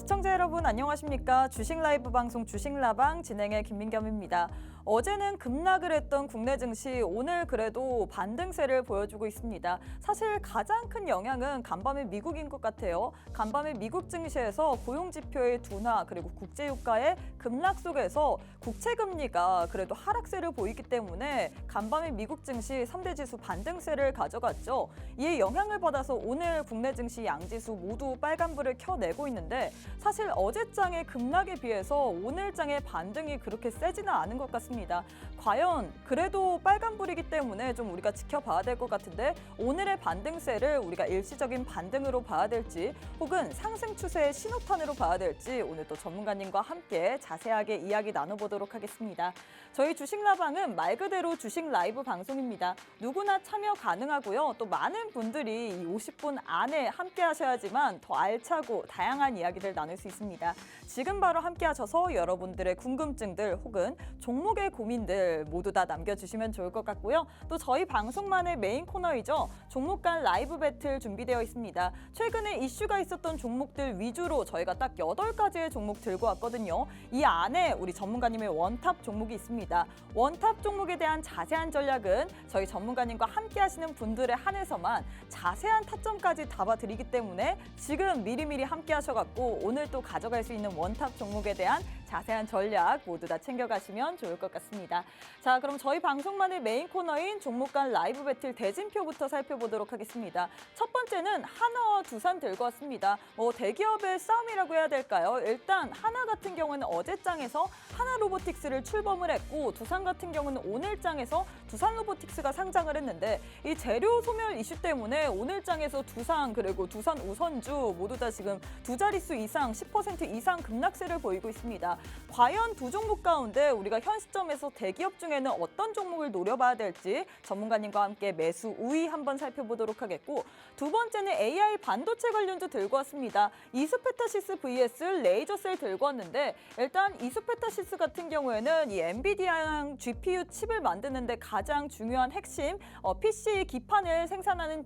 시청자 여러분 안녕하십니까? 주식 라이브 방송 주식라방 진행의 김민겸입니다. 어제는 급락을 했던 국내 증시 오늘 그래도 반등세를 보여주고 있습니다. 사실 가장 큰 영향은 간밤의 미국인 것 같아요. 간밤의 미국 증시에서 고용지표의 둔화 그리고 국제유가의 급락 속에서 국채금리가 그래도 하락세를 보이기 때문에 간밤의 미국 증시 3대 지수 반등세를 가져갔죠. 이에 영향을 받아서 오늘 국내 증시 양지수 모두 빨간불을 켜내고 있는데 사실 어제장의 급락에 비해서 오늘장의 반등이 그렇게 세지는 않은 것 같습니다. 과연 그래도 빨간불이기 때문에 좀 우리가 지켜봐야 될 것 같은데 오늘의 반등세를 우리가 일시적인 반등으로 봐야 될지 혹은 상승 추세의 신호탄으로 봐야 될지 오늘 또 전문가님과 함께 자세하게 이야기 나눠보도록 하겠습니다. 저희 주식라방은 말 그대로 주식 라이브 방송입니다. 누구나 참여 가능하고요. 또 많은 분들이 이 50분 안에 함께 하셔야지만 더 알차고 다양한 이야기들 나눌 수 있습니다. 지금 바로 함께 하셔서 여러분들의 궁금증들 혹은 종목의 고민들 모두 다 남겨주시면 좋을 것 같고요. 또 저희 방송만의 메인 코너이죠. 종목 간 라이브 배틀 준비되어 있습니다. 최근에 이슈가 있었던 종목들 위주로 저희가 딱 8가지의 종목 들고 왔거든요. 이 안에 우리 전문가님의 원탑 종목이 있습니다. 원탑 종목에 대한 자세한 전략은 저희 전문가님과 함께 하시는 분들에 한해서만 자세한 타점까지 잡아드리기 때문에 지금 미리미리 함께 하셔갖고 오늘 또 가져갈 수 있는 원탑 종목에 대한 자세한 전략 모두 다 챙겨가시면 좋을 것 같습니다. 자, 그럼 저희 방송만의 메인 코너인 종목 간 라이브 배틀 대진표부터 살펴보도록 하겠습니다. 첫 번째는 하나와 두산 들고 왔습니다. 대기업의 싸움이라고 해야 될까요? 일단 하나 같은 경우는 어제장에서 하나 로보틱스를 출범을 했고 두산 같은 경우는 오늘장에서 두산 로보틱스가 상장을 했는데 이 재료 소멸 이슈 때문에 오늘장에서 두산 그리고 두산 우선주 모두 다 지금 두 자릿수 이상 10% 이상 급락세를 보이고 있습니다. 과연 두 종목 가운데 우리가 현 시점에서 대기업 중에는 어떤 종목을 노려봐야 될지 전문가님과 함께 매수 우위 한번 살펴보도록 하겠고 두 번째는 AI 반도체 관련주 들고 왔습니다. 이스페타시스 vs 레이저셀 들고 왔는데 일단 이스페타시스 같은 경우에는 이 엔비디아랑 GPU 칩을 만드는데 가장 중요한 핵심 PC 기판을 생산하는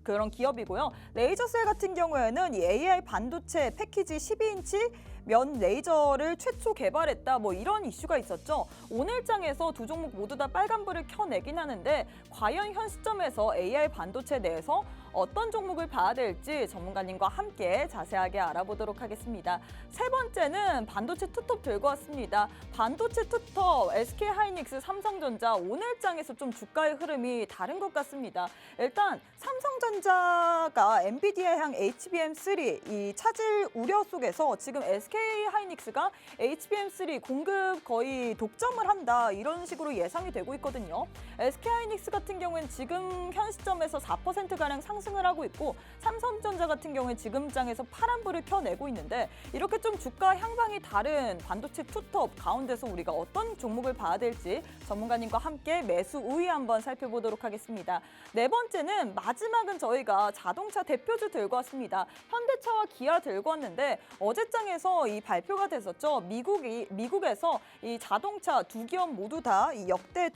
그런 기업이고요. 레이저셀 같은 경우에는 이 AI 반도체 패키지 12인치 면 레이저를 최초 개발했다 이런 이슈가 있었죠. 오늘장에서 두 종목 모두 다 빨간불을 켜내긴 하는데 과연 현 시점에서 AI 반도체 내에서 어떤 종목을 봐야 될지 전문가님과 함께 자세하게 알아보도록 하겠습니다. 세 번째는 반도체 투톱 들고 왔습니다. 반도체 투톱 SK하이닉스, 삼성전자 오늘장에서 좀 주가의 흐름이 다른 것 같습니다. 일단 삼성전자가 엔비디아향 HBM3 이 차질 우려 속에서 지금 SK하이닉스가 HBM3 공급 거의 독점을 한다 이런 식으로 예상이 되고 있거든요. SK하이닉스 같은 경우는 지금 현 시점에서 4%가량 상승을 하고 있고 삼성전자 같은 경우에 지금 장에서 파란불을 켜내고 있는데 이렇게 좀 주가 향방이 다른 반도체 투톱 가운데서 우리가 어떤 종목을 봐야 될지 전문가님과 함께 매수 우위 한번 살펴보도록 하겠습니다. 네 번째는 마지막은 저희가 자동차 대표주 들고 왔습니다. 현대차와 기아 들고 왔는데 어제장에서 이 발표가 됐었죠. 미국에서 이 자동차 두 기업 모두 다 이 역대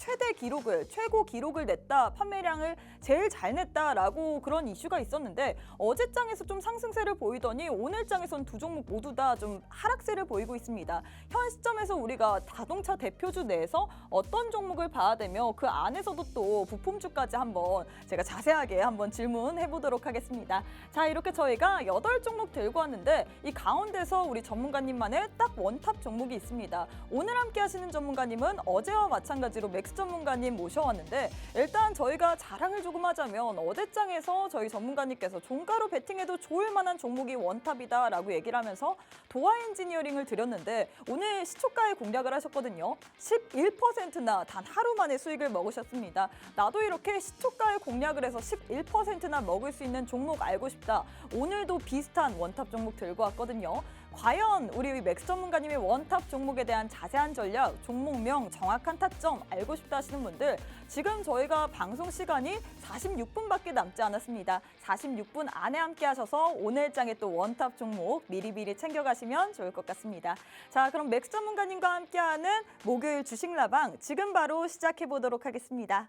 최고 기록을 냈다. 판매량을 제일 잘 냈다라고 그런 이슈가 있었는데 어제장에서 좀 상승세를 보이더니 오늘장에선 두 종목 모두 다 좀 하락세를 보이고 있습니다. 현 시점에서 우리가 자동차 대표주 내에서 어떤 종목을 봐야 되며 그 안에서도 또 부품주까지 한번 제가 자세하게 한번 질문해 보도록 하겠습니다. 자, 이렇게 저희가 8종목 들고 왔는데 이 가운데서 우리 전문가님만의 딱 원탑 종목이 있습니다. 오늘 함께 하시는 전문가님은 어제와 마찬가지로 맥스 전문가님 모셔왔는데 일단 저희가 자랑을 조금 하자면 어제장에서 저희 전문가님께서 종가로 베팅해도 좋을 만한 종목이 원탑이다라고 얘기를 하면서 도화 엔지니어링을 드렸는데 오늘 시초가에 공략을 하셨거든요. 11%나 단 하루 만에 수익을 먹으셨습니다. 나도 이렇게 시초가에 공략을 해서 11%나 먹을 수 있는 종목 알고 싶다. 오늘도 비슷한 원탑 종목 들고 왔거든요. 과연 우리 맥스 전문가님의 원탑 종목에 대한 자세한 전략, 종목명, 정확한 타점 알고 싶다 하시는 분들 지금 저희가 방송 시간이 46분밖에 남지 않았습니다. 46분 안에 함께 하셔서 오늘장에 또 원탑 종목 미리미리 챙겨가시면 좋을 것 같습니다. 자, 그럼 맥스 전문가님과 함께하는 목요일 주식라방 지금 바로 시작해 보도록 하겠습니다.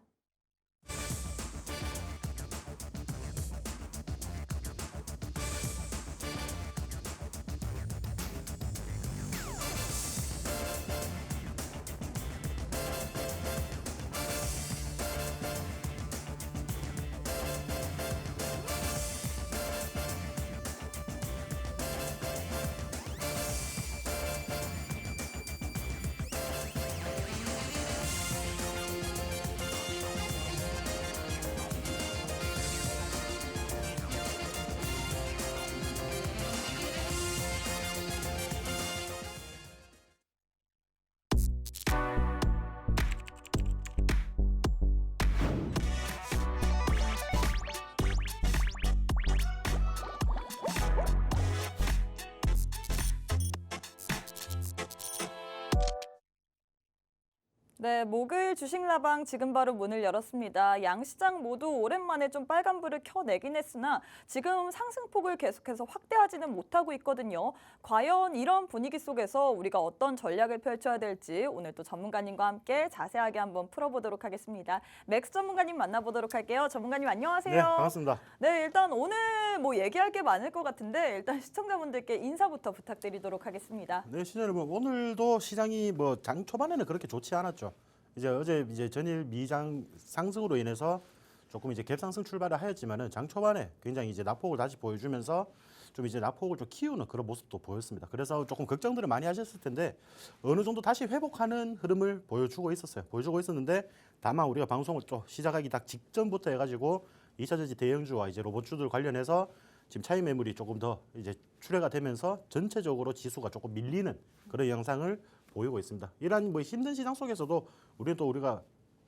네, 목요일 주식라방 지금 바로 문을 열었습니다. 양 시장 모두 오랜만에 좀 빨간불을 켜내긴 했으나 지금 상승폭을 계속해서 확대하지는 못하고 있거든요. 과연 이런 분위기 속에서 우리가 어떤 전략을 펼쳐야 될지 오늘 또 전문가님과 함께 자세하게 한번 풀어보도록 하겠습니다. 맥스 전문가님 만나보도록 할게요. 전문가님 안녕하세요. 네, 반갑습니다. 네, 일단 오늘 뭐 얘기할 게 많을 것 같은데 일단 시청자분들께 인사부터 부탁드리도록 하겠습니다. 네, 시청자 여러분, 오늘도 시장이 뭐 장 초반에는 그렇게 좋지 않았죠. 이제 어제 전일 미장 상승으로 인해서 조금 이제 갭상승 출발을 하였지만은 장 초반에 굉장히 이제 낙폭을 다시 보여주면서 좀 이제 낙폭을 좀 키우는 그런 모습도 보였습니다. 그래서 조금 걱정들을 많이 하셨을 텐데 어느 정도 다시 회복하는 흐름을 보여주고 있었어요. 보여주고 있었는데 다만 우리가 방송을 또 시작하기 딱 직전부터 해가지고 2차전지 대형주와 이제 로봇주들 관련해서 지금 차익 매물이 조금 더 이제 출회가 되면서 전체적으로 지수가 조금 밀리는 그런 양상을 보이고 있습니다. 이러한 뭐 힘든 시장 속에서도 우리가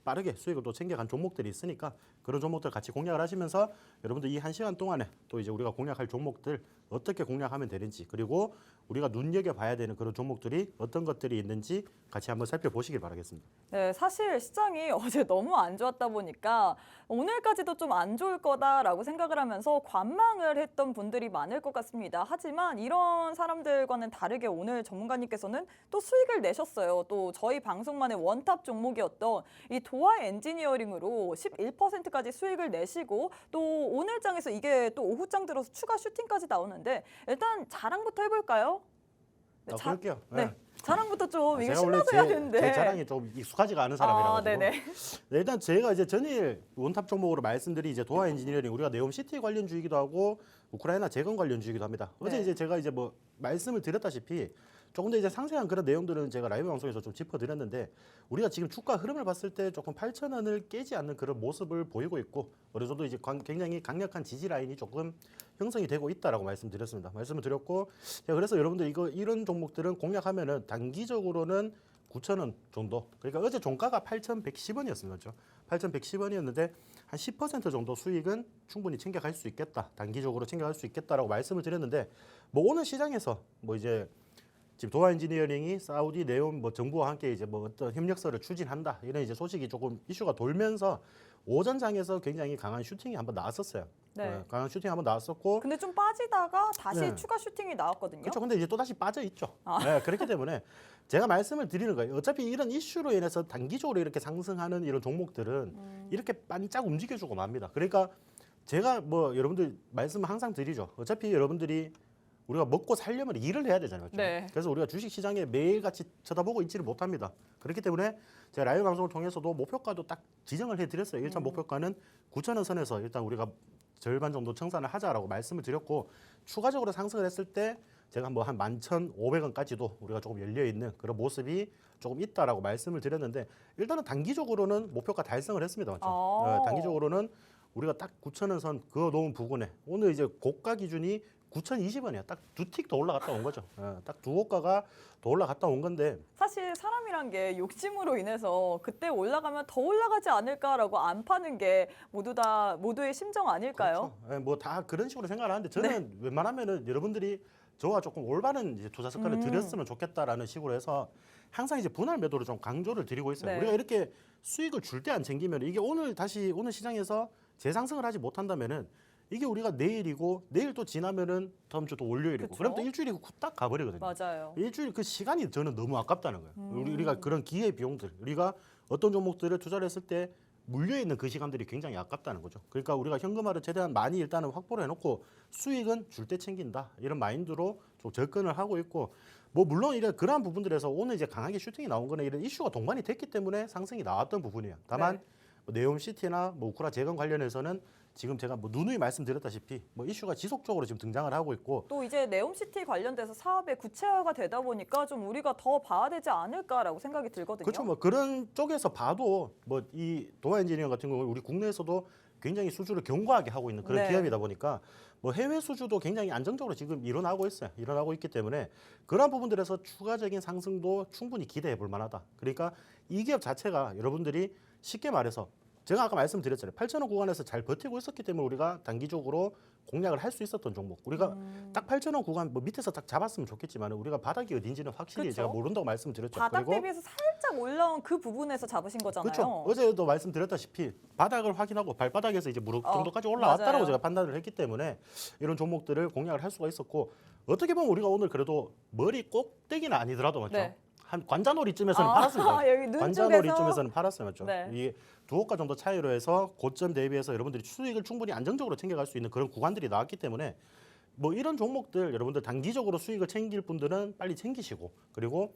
빠르게 수익을 또 챙겨간 종목들이 있으니까 그런 종목들 같이 공략을 하시면서 여러분들 이 1시간 동안에 또 이제 우리가 공략할 종목들 어떻게 공략하면 되는지 그리고 우리가 눈여겨봐야 되는 그런 종목들이 어떤 것들이 있는지 같이 한번 살펴보시길 바라겠습니다. 네, 사실 시장이 어제 너무 안 좋았다 보니까 오늘까지도 좀 안 좋을 거다라고 생각을 하면서 관망을 했던 분들이 많을 것 같습니다. 하지만 이런 사람들과는 다르게 오늘 전문가님께서는 또 수익을 내셨어요. 또 저희 방송만의 원탑 종목이었던 이 도화 엔지니어링으로 11%까지 수익을 내시고 또 오늘장에서 이게 또 오후장 들어서 추가 슈팅까지 나오는데 일단 자랑부터 해볼까요? 네, 그럴게요. 네. 자랑부터 좀 이거 제가 원래 신나서 해야 되는데. 제 자랑이 좀 익숙하지가 않은 사람이라서. 네네. 네, 일단 제가 이제 전일 원탑 종목으로 말씀드린 이제 도화 엔지니어링 우리가 네옴시티 관련주이기도 하고 우크라이나 재건 관련주이기도 합니다. 어제 네. 이제 제가 이제 뭐 말씀을 드렸다시피 조금 더 이제 상세한 그런 내용들은 제가 라이브 방송에서 좀 짚어드렸는데 우리가 지금 주가 흐름을 봤을 때 조금 8,000원을 깨지 않는 그런 모습을 보이고 있고 어느 정도 이제 굉장히 강력한 지지 라인이 조금 형성이 되고 있다라고 말씀드렸습니다. 말씀을 드렸고 그래서 여러분들 이런 종목들은 공략하면은 단기적으로는 9,000원 정도. 그러니까 어제 종가가 8,110원이었습니다. 그렇죠? 8,110원이었는데 한 10% 정도 수익은 충분히 챙겨갈 수 있겠다. 단기적으로 챙겨갈 수 있겠다라고 말씀을 드렸는데 뭐 오늘 시장에서 뭐 이제 지금 도화 엔지니어링이 사우디 네온 뭐 정부와 함께 이제 뭐 어떤 협력서를 추진한다 이런 이제 소식이 조금 이슈가 돌면서 오전장에서 굉장히 강한 슈팅이 한번 나왔었어요. 네. 강한 슈팅이 한번 나왔었고 근데 좀 빠지다가 다시 네. 추가 슈팅이 나왔거든요. 그렇죠. 근데 이제 또 다시 빠져 있죠. 네, 그렇기 때문에 제가 말씀을 드리는 거예요. 어차피 이런 이슈로 인해서 단기적으로 이렇게 상승하는 이런 종목들은 이렇게 반짝 움직여주고 맙니다. 그러니까 제가 뭐 여러분들 말씀을 항상 드리죠. 어차피 여러분들이 우리가 먹고 살려면 일을 해야 되잖아요. 그렇죠? 네. 그래서 우리가 주식 시장에 매일같이 쳐다보고 있지를 못합니다. 그렇기 때문에 제가 라이브 방송을 통해서도 목표가도 딱 지정을 해드렸어요. 일단 목표가는 9,000원 선에서 일단 우리가 절반 정도 청산을 하자라고 말씀을 드렸고 추가적으로 상승을 했을 때 제가 뭐 한 11,500원까지도 우리가 조금 열려있는 그런 모습이 조금 있다라고 말씀을 드렸는데 일단은 단기적으로는 목표가 달성을 했습니다. 맞죠? 네, 단기적으로는 우리가 딱 9,000원 선 그어 놓은 부분에 오늘 이제 고가 기준이 9,020원이야. 딱 두 틱 더 올라갔다 온 거죠. 딱 두 고가가 더 올라갔다 온 건데 사실 사람이란 게 욕심으로 인해서 그때 올라가면 더 올라가지 않을까라고 안 파는 게 모두의 심정 아닐까요? 그렇죠. 뭐 다 그런 식으로 생각을 하는데 저는 웬만하면은 여러분들이 저와 조금 올바른 이제 투자 습관을 들였으면 좋겠다라는 식으로 해서 항상 이제 분할 매도를 좀 강조를 드리고 있어요. 네. 우리가 이렇게 수익을 줄 때 안 챙기면 이게 오늘 시장에서 재상승을 하지 못한다면은 이게 우리가 내일이고 내일 또 지나면은 다음 주 또 월요일이고 그쵸? 그럼 또 일주일이 후딱 가버리거든요. 맞아요. 일주일 그 시간이 저는 너무 아깝다는 거예요. 우리가 그런 기회 비용들, 우리가 어떤 종목들을 투자를 했을 때 물려 있는 그 시간들이 굉장히 아깝다는 거죠. 그러니까 우리가 현금화를 최대한 많이 일단은 확보를 해놓고 수익은 줄 때 챙긴다 이런 마인드로 좀 접근을 하고 있고 뭐 물론 이런 그러한 부분들에서 오늘 이제 강하게 슈팅이 나온 거는 이런 이슈가 동반이 됐기 때문에 상승이 나왔던 부분이에요. 다만 네. 뭐 네옴시티나 뭐 우크라 재건 관련해서는 지금 제가 뭐 누누이 말씀드렸다시피 뭐 이슈가 지속적으로 지금 등장을 하고 있고 또 이제 네옴시티 관련돼서 사업의 구체화가 되다 보니까 좀 우리가 더 봐야 되지 않을까라고 생각이 들거든요. 그렇죠. 뭐 그런 쪽에서 봐도 뭐 이 도화 엔지니어 같은 경우 우리 국내에서도 굉장히 수주를 견고하게 하고 있는 그런 네. 기업이다 보니까 뭐 해외 수주도 굉장히 안정적으로 지금 일어나고 있어요. 일어나고 있기 때문에 그러한 부분들에서 추가적인 상승도 충분히 기대해 볼 만하다. 그러니까 이 기업 자체가 여러분들이 쉽게 말해서 제가 아까 말씀드렸잖아요. 8,000원 구간에서 잘 버티고 있었기 때문에 우리가 단기적으로 공략을 할 수 있었던 종목. 우리가 딱 8,000원 구간 뭐 밑에서 딱 잡았으면 좋겠지만 우리가 바닥이 어딘지는 확실히 그쵸? 제가 모른다고 말씀드렸죠. 바닥 그리고 대비해서 살짝 올라온 그 부분에서 잡으신 거잖아요. 그렇죠. 어제도 말씀드렸다시피 바닥을 확인하고 발바닥에서 이제 무릎 정도까지 올라왔다라고 맞아요. 제가 판단을 했기 때문에 이런 종목들을 공략을 할 수가 있었고 어떻게 보면 우리가 오늘 그래도 머리 꼭대기는 아니더라도 맞죠. 네. 한 관자놀이쯤에서는 팔았습니다. 여기 눈 관자놀이쯤에서는 팔았어요, 맞죠? 네. 이게 두호가 정도 차이로 해서 고점 대비해서 여러분들이 수익을 충분히 안정적으로 챙겨갈 수 있는 그런 구간들이 나왔기 때문에 뭐 이런 종목들 여러분들 단기적으로 수익을 챙길 분들은 빨리 챙기시고 그리고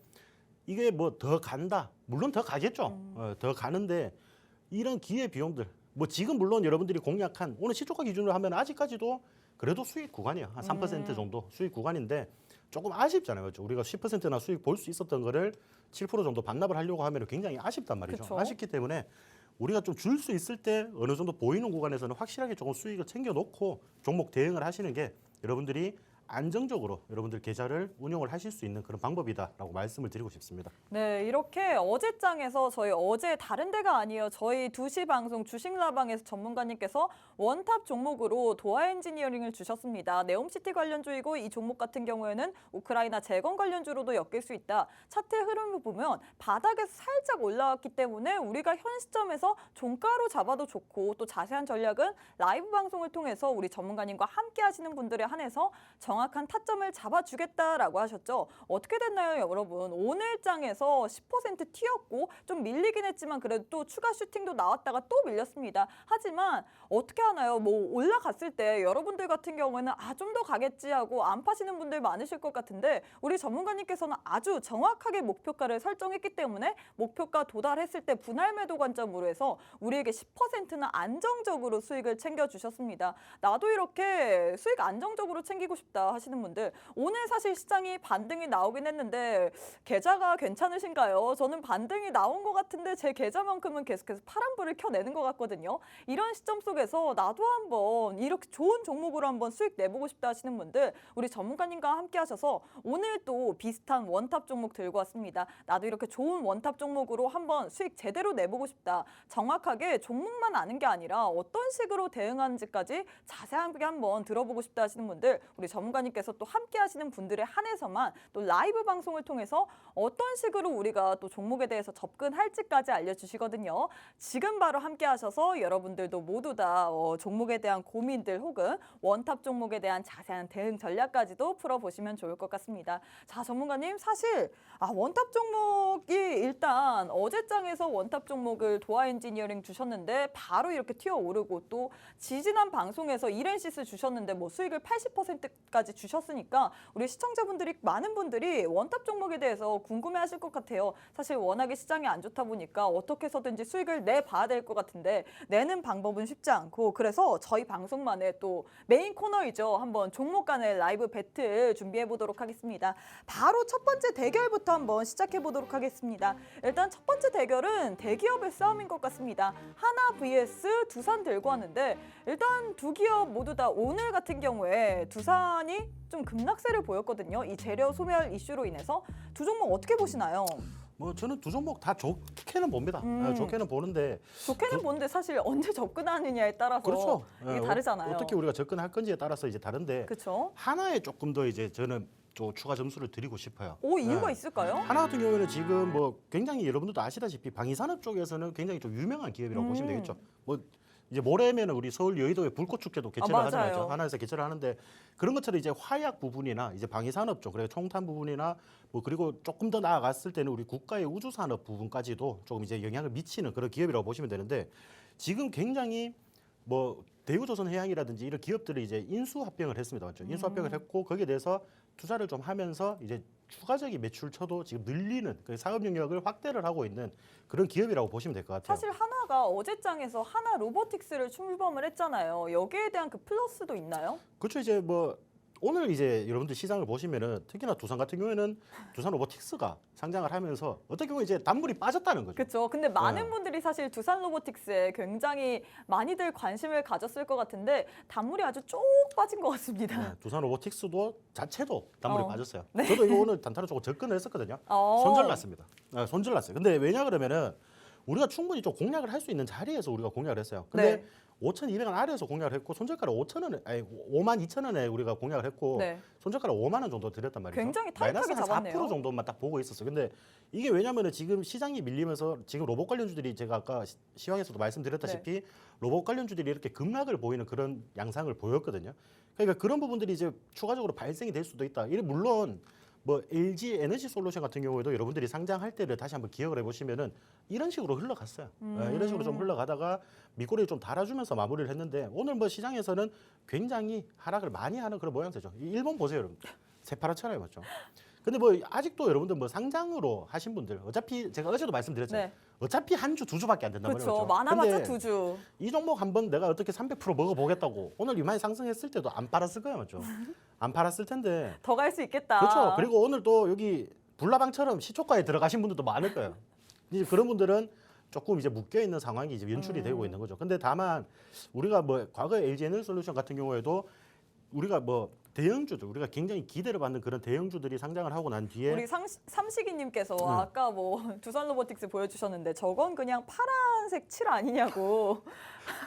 이게 뭐 더 간다, 물론 더 가겠죠. 더 가는데 이런 기회 비용들 뭐 지금 물론 여러분들이 공략한 오늘 시초가 기준으로 하면 아직까지도 그래도 수익 구간이에요. 한 3% 정도 수익 구간인데 조금 아쉽잖아요. 그렇죠? 우리가 10%나 수익 볼 수 있었던 거를 7% 정도 반납을 하려고 하면 굉장히 아쉽단 말이죠. 그쵸. 아쉽기 때문에 우리가 좀 줄 수 있을 때 어느 정도 보이는 구간에서는 확실하게 조금 수익을 챙겨놓고 종목 대응을 하시는 게 여러분들이 안정적으로 여러분들 계좌를 운영을 하실 수 있는 그런 방법이다라고 말씀을 드리고 싶습니다. 네, 이렇게 어제장에서 저희 어제 다른 데가 아니에요. 저희 2시 방송 주식라방에서 전문가님께서 원탑 종목으로 도하 엔지니어링을 주셨습니다. 네옴시티 관련주이고 이 종목 같은 경우에는 우크라이나 재건 관련주로도 엮일 수 있다. 차트 흐름을 보면 바닥에서 살짝 올라왔기 때문에 우리가 현 시점에서 종가로 잡아도 좋고 또 자세한 전략은 라이브 방송을 통해서 우리 전문가님과 함께 하시는 분들에 한해서 정확한 타점을 잡아주겠다라고 하셨죠. 어떻게 됐나요, 여러분? 오늘 장에서 10% 튀었고 좀 밀리긴 했지만 그래도 또 추가 슈팅도 나왔다가 또 밀렸습니다. 하지만 어떻게 하나요? 뭐 올라갔을 때 여러분들 같은 경우에는 좀 더 가겠지 하고 안 파시는 분들 많으실 것 같은데 우리 전문가님께서는 아주 정확하게 목표가를 설정했기 때문에 목표가 도달했을 때 분할 매도 관점으로 해서 우리에게 10%는 안정적으로 수익을 챙겨주셨습니다. 나도 이렇게 수익 안정적으로 챙기고 싶다 하시는 분들 오늘 사실 시장이 반등이 나오긴 했는데 계좌가 괜찮으신가요? 저는 반등이 나온 것 같은데 제 계좌만큼은 계속해서 파란불을 켜내는 것 같거든요. 이런 시점 속에서 나도 한번 이렇게 좋은 종목으로 한번 수익 내보고 싶다 하시는 분들 우리 전문가님과 함께 하셔서 오늘 또 비슷한 원탑 종목 들고 왔습니다. 나도 이렇게 좋은 원탑 종목으로 한번 수익 제대로 내보고 싶다. 정확하게 종목만 아는 게 아니라 어떤 식으로 대응하는지까지 자세하게 한번 들어보고 싶다 하시는 분들 우리 전문가님께서 또 함께 하시는 분들에 한해서만 또 라이브 방송을 통해서 어떤 식으로 우리가 또 종목에 대해서 접근할지까지 알려주시거든요. 지금 바로 함께 하셔서 여러분들도 모두 다 종목에 대한 고민들 혹은 원탑 종목에 대한 자세한 대응 전략까지도 풀어보시면 좋을 것 같습니다. 자, 전문가님 사실 원탑 종목이 일단 어제장에서 원탑 종목을 도하 엔지니어링 주셨는데 바로 이렇게 튀어오르고 또 지지난 방송에서 이렌시스 주셨는데 뭐 수익을 80%까지 주셨으니까 우리 시청자분들이 많은 분들이 원탑 종목에 대해서 궁금해하실 것 같아요. 사실 워낙에 시장이 안 좋다 보니까 어떻게 해서든지 수익을 내봐야 될 것 같은데 내는 방법은 쉽지 않고 그래서 저희 방송만의 또 메인 코너이죠. 한번 종목 간의 라이브 배틀 준비해 보도록 하겠습니다. 바로 첫 번째 대결부터 한번 시작해 보도록 하겠습니다. 일단 첫 번째 대결은 대기업의 싸움인 것 같습니다. 하나 vs 두산 들고 왔는데 일단 두 기업 모두 다 오늘 같은 경우에 두산이 좀 급락세를 보였거든요. 이 재료 소멸 이슈로 인해서 두 종목 어떻게 보시나요? 뭐 저는 두 종목 다 좋게는 봅니다. 좋게는 보는데 좋게는 보는데 사실 언제 접근하느냐에 따라서 그렇죠. 이게 다르잖아요. 어떻게 우리가 접근할 건지에 따라서 이제 다른데 그렇죠. 하나에 조금 더 이제 저는 또 추가 점수를 드리고 싶어요. 오 이유가 네. 있을까요? 하나 같은 경우에는 지금 뭐 굉장히 여러분들도 아시다시피 방위산업 쪽에서는 굉장히 좀 유명한 기업이라고 보시면 되겠죠. 뭐 이제 모레면은 우리 서울 여의도에 불꽃 축제도 개최를 맞아요. 하잖아요. 하나에서 개최를 하는데 그런 것처럼 이제 화약 부분이나 이제 방위산업 쪽, 그리고 총탄 부분이나 뭐 그리고 조금 더 나아갔을 때는 우리 국가의 우주산업 부분까지도 조금 이제 영향을 미치는 그런 기업이라고 보시면 되는데 지금 굉장히 뭐 대우조선해양이라든지 이런 기업들이 이제 인수합병을 했습니다, 맞죠? 인수합병을 했고 거기에 대해서 투자를 좀 하면서 이제 추가적인 매출처도 지금 늘리는 그 사업 영역을 확대를 하고 있는 그런 기업이라고 보시면 될 것 같아요. 사실 하나가 어제장에서 하나 로보틱스를 출범을 했잖아요. 여기에 대한 그 플러스도 있나요? 그렇죠. 이제 뭐 오늘 이제 여러분들 시장을 보시면은 특히나 두산 같은 경우에는 두산 로보틱스가 상장을 하면서 어떻게 보면 이제 단물이 빠졌다는 거죠. 그렇죠. 근데 많은 네. 분들이 사실 두산 로보틱스에 굉장히 많이들 관심을 가졌을 것 같은데 단물이 아주 쭉 빠진 것 같습니다. 네, 두산 로보틱스도 자체도 단물이 빠졌어요. 네. 저도 이거 오늘 단타로 조금 접근을 했었거든요. 어. 손절났습니다. 손절났어요. 근데 왜냐 그러면은 우리가 충분히 좀 공략을 할 수 있는 자리에서 우리가 공략을 했어요. 근데 네. 5,200원 아래에서 공략을 했고 손절가를 5,000원에 아니 52,000원에 우리가 공략을 했고 네. 손절가를 5만 원 정도 드렸단 말이죠. 굉장히 마이너스 타이트하게 한 잡았네요. 4% 정도만 딱 보고 있었어. 근데 이게 왜냐면은 지금 시장이 밀리면서 지금 로봇 관련주들이 제가 아까 시황에서도 말씀드렸다시피 네. 로봇 관련주들이 이렇게 급락을 보이는 그런 양상을 보였거든요. 그러니까 그런 부분들이 이제 추가적으로 발생이 될 수도 있다. 이게 물론 뭐 LG 에너지 솔루션 같은 경우에도 여러분들이 상장할 때를 다시 한번 기억을 해보시면은 이런 식으로 흘러갔어요. 이런 식으로 좀 흘러가다가 밑꼬리를 좀 달아주면서 마무리를 했는데 오늘 뭐 시장에서는 굉장히 하락을 많이 하는 그런 모양새죠. 이 일본 보세요, 여러분. 새파랗잖아요, 맞죠? 근데 뭐 아직도 여러분들 뭐 상장으로 하신 분들 어차피 제가 어제도 말씀드렸잖아요. 네. 어차피 한 주, 두 주밖에 안 된단 그렇죠. 말이죠. 많아봤자 근데 2주. 이 종목 한번 내가 어떻게 300% 먹어보겠다고 오늘 이만히 상승했을 때도 안 팔았을 거예요, 맞죠? 안 팔았을 텐데. 더 갈 수 있겠다. 그렇죠. 그리고 오늘 또 여기 불나방처럼 시초가에 들어가신 분들도 많을 거예요. 이제 그런 분들은 조금 이제 묶여 있는 상황이 이제 연출이 되고 있는 거죠. 근데 다만 우리가 뭐 과거 LG 에너지솔루션 같은 경우에도 우리가 뭐 대형주들 우리가 굉장히 기대를 받는 그런 대형주들이 상장을 하고 난 뒤에 우리 삼식이님께서 아까 뭐 두산 로보틱스 보여주셨는데 저건 그냥 파란색 칠 아니냐고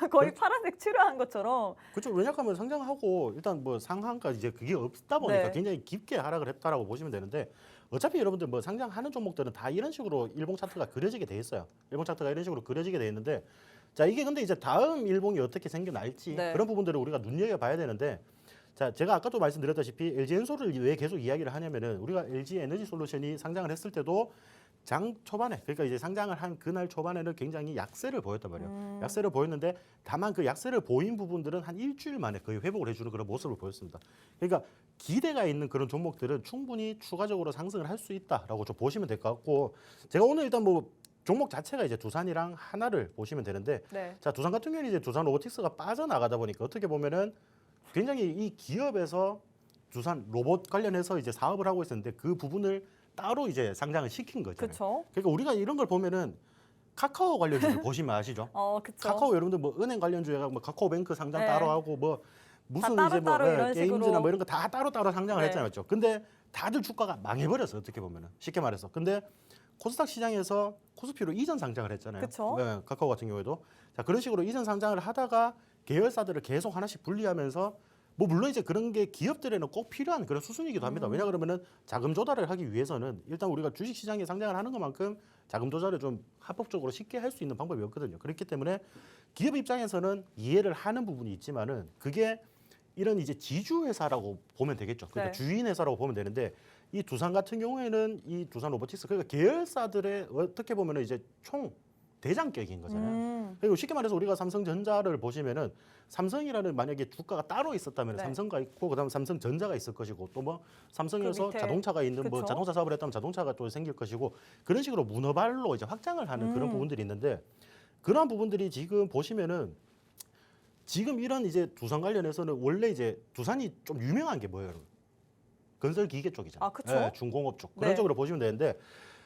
거의 파란색 칠을 한 것처럼 그렇죠. 왜냐하면 상장하고 일단 뭐 상한가 이제 그게 없다 보니까 네. 굉장히 깊게 하락을 했다라고 보시면 되는데 어차피 여러분들 뭐 상장하는 종목들은 다 이런 식으로 일봉 차트가 그려지게 돼 있어요. 일봉 차트가 이런 식으로 그려지게 돼 있는데 자 이게 근데 이제 다음 일봉이 어떻게 생겨날지 네. 그런 부분들을 우리가 눈여겨봐야 되는데 자 제가 아까도 말씀드렸다시피 LG 엔솔을 왜 계속 이야기를 하냐면은 우리가 LG 에너지 솔루션이 상장을 했을 때도 장 초반에 그러니까 이제 상장을 한 그날 초반에는 굉장히 약세를 보였단 말이에요. 약세를 보였는데 다만 그 약세를 보인 부분들은 한 일주일 만에 거의 회복을 해주는 그런 모습을 보였습니다. 그러니까 기대가 있는 그런 종목들은 충분히 추가적으로 상승을 할 수 있다라고 좀 보시면 될 것 같고 제가 오늘 일단 뭐 종목 자체가 이제 두산이랑 하나를 보시면 되는데 네. 자 두산 같은 경우는 이제 두산 로보틱스가 빠져나가다 보니까 어떻게 보면은 굉장히 이 기업에서 두산 로봇 관련해서 이제 사업을 하고 있었는데 그 부분을 따로 이제 상장을 시킨 거잖아요. 그렇죠. 그러니까 우리가 이런 걸 보면은 카카오 관련주를 보시면 아시죠? 그렇죠. 카카오 여러분들 뭐 은행 관련주에 뭐 카카오뱅크 상장 네. 따로 하고 뭐 무슨 다 이제 뭐 따로따로 이런 게임즈나 식으로. 뭐 이런 거 다 따로따로 상장을 네. 했잖아요. 맞죠? 근데 다들 주가가 망해버렸어 어떻게 보면은 쉽게 말해서. 근데 코스닥 시장에서 코스피로 이전 상장을 했잖아요. 그쵸. 네, 카카오 같은 경우에도 자 그런 식으로 이전 상장을 하다가 계열사들을 계속 하나씩 분리하면서 뭐 물론 이제 그런 게 기업들에는 꼭 필요한 그런 수순이기도 합니다. 왜냐 그러면은 자금 조달을 하기 위해서는 일단 우리가 주식 시장에 상장을 하는 것만큼 자금 조달을 좀 합법적으로 쉽게 할 수 있는 방법이었거든요. 그렇기 때문에 기업 입장에서는 이해를 하는 부분이 있지만은 그게 이런 이제 지주 회사라고 보면 되겠죠. 그러니까 네. 주인 회사라고 보면 되는데 이 두산 같은 경우에는 이 두산 로보틱스 그러니까 계열사들의 어떻게 보면은 이제 총 대장격인 거잖아요. 그리고 쉽게 말해서 우리가 삼성전자를 보시면은 삼성이라는 만약에 주가가 따로 있었다면 네. 삼성가 있고 그다음 삼성전자가 있을 것이고 또 뭐 삼성에서 그 밑에. 자동차가 있는 뭐 그쵸. 자동차 사업을 했다면 자동차가 또 생길 것이고 그런 식으로 문어발로 이제 확장을 하는 그런 부분들이 있는데 그러한 부분들이 지금 보시면은 지금 이런 이제 두산 관련해서는 원래 이제 두산이 좀 유명한 게 뭐예요, 여러분? 건설 기계 쪽이잖아요. 아, 그쵸. 중공업 쪽 그런 네. 쪽으로 보시면 되는데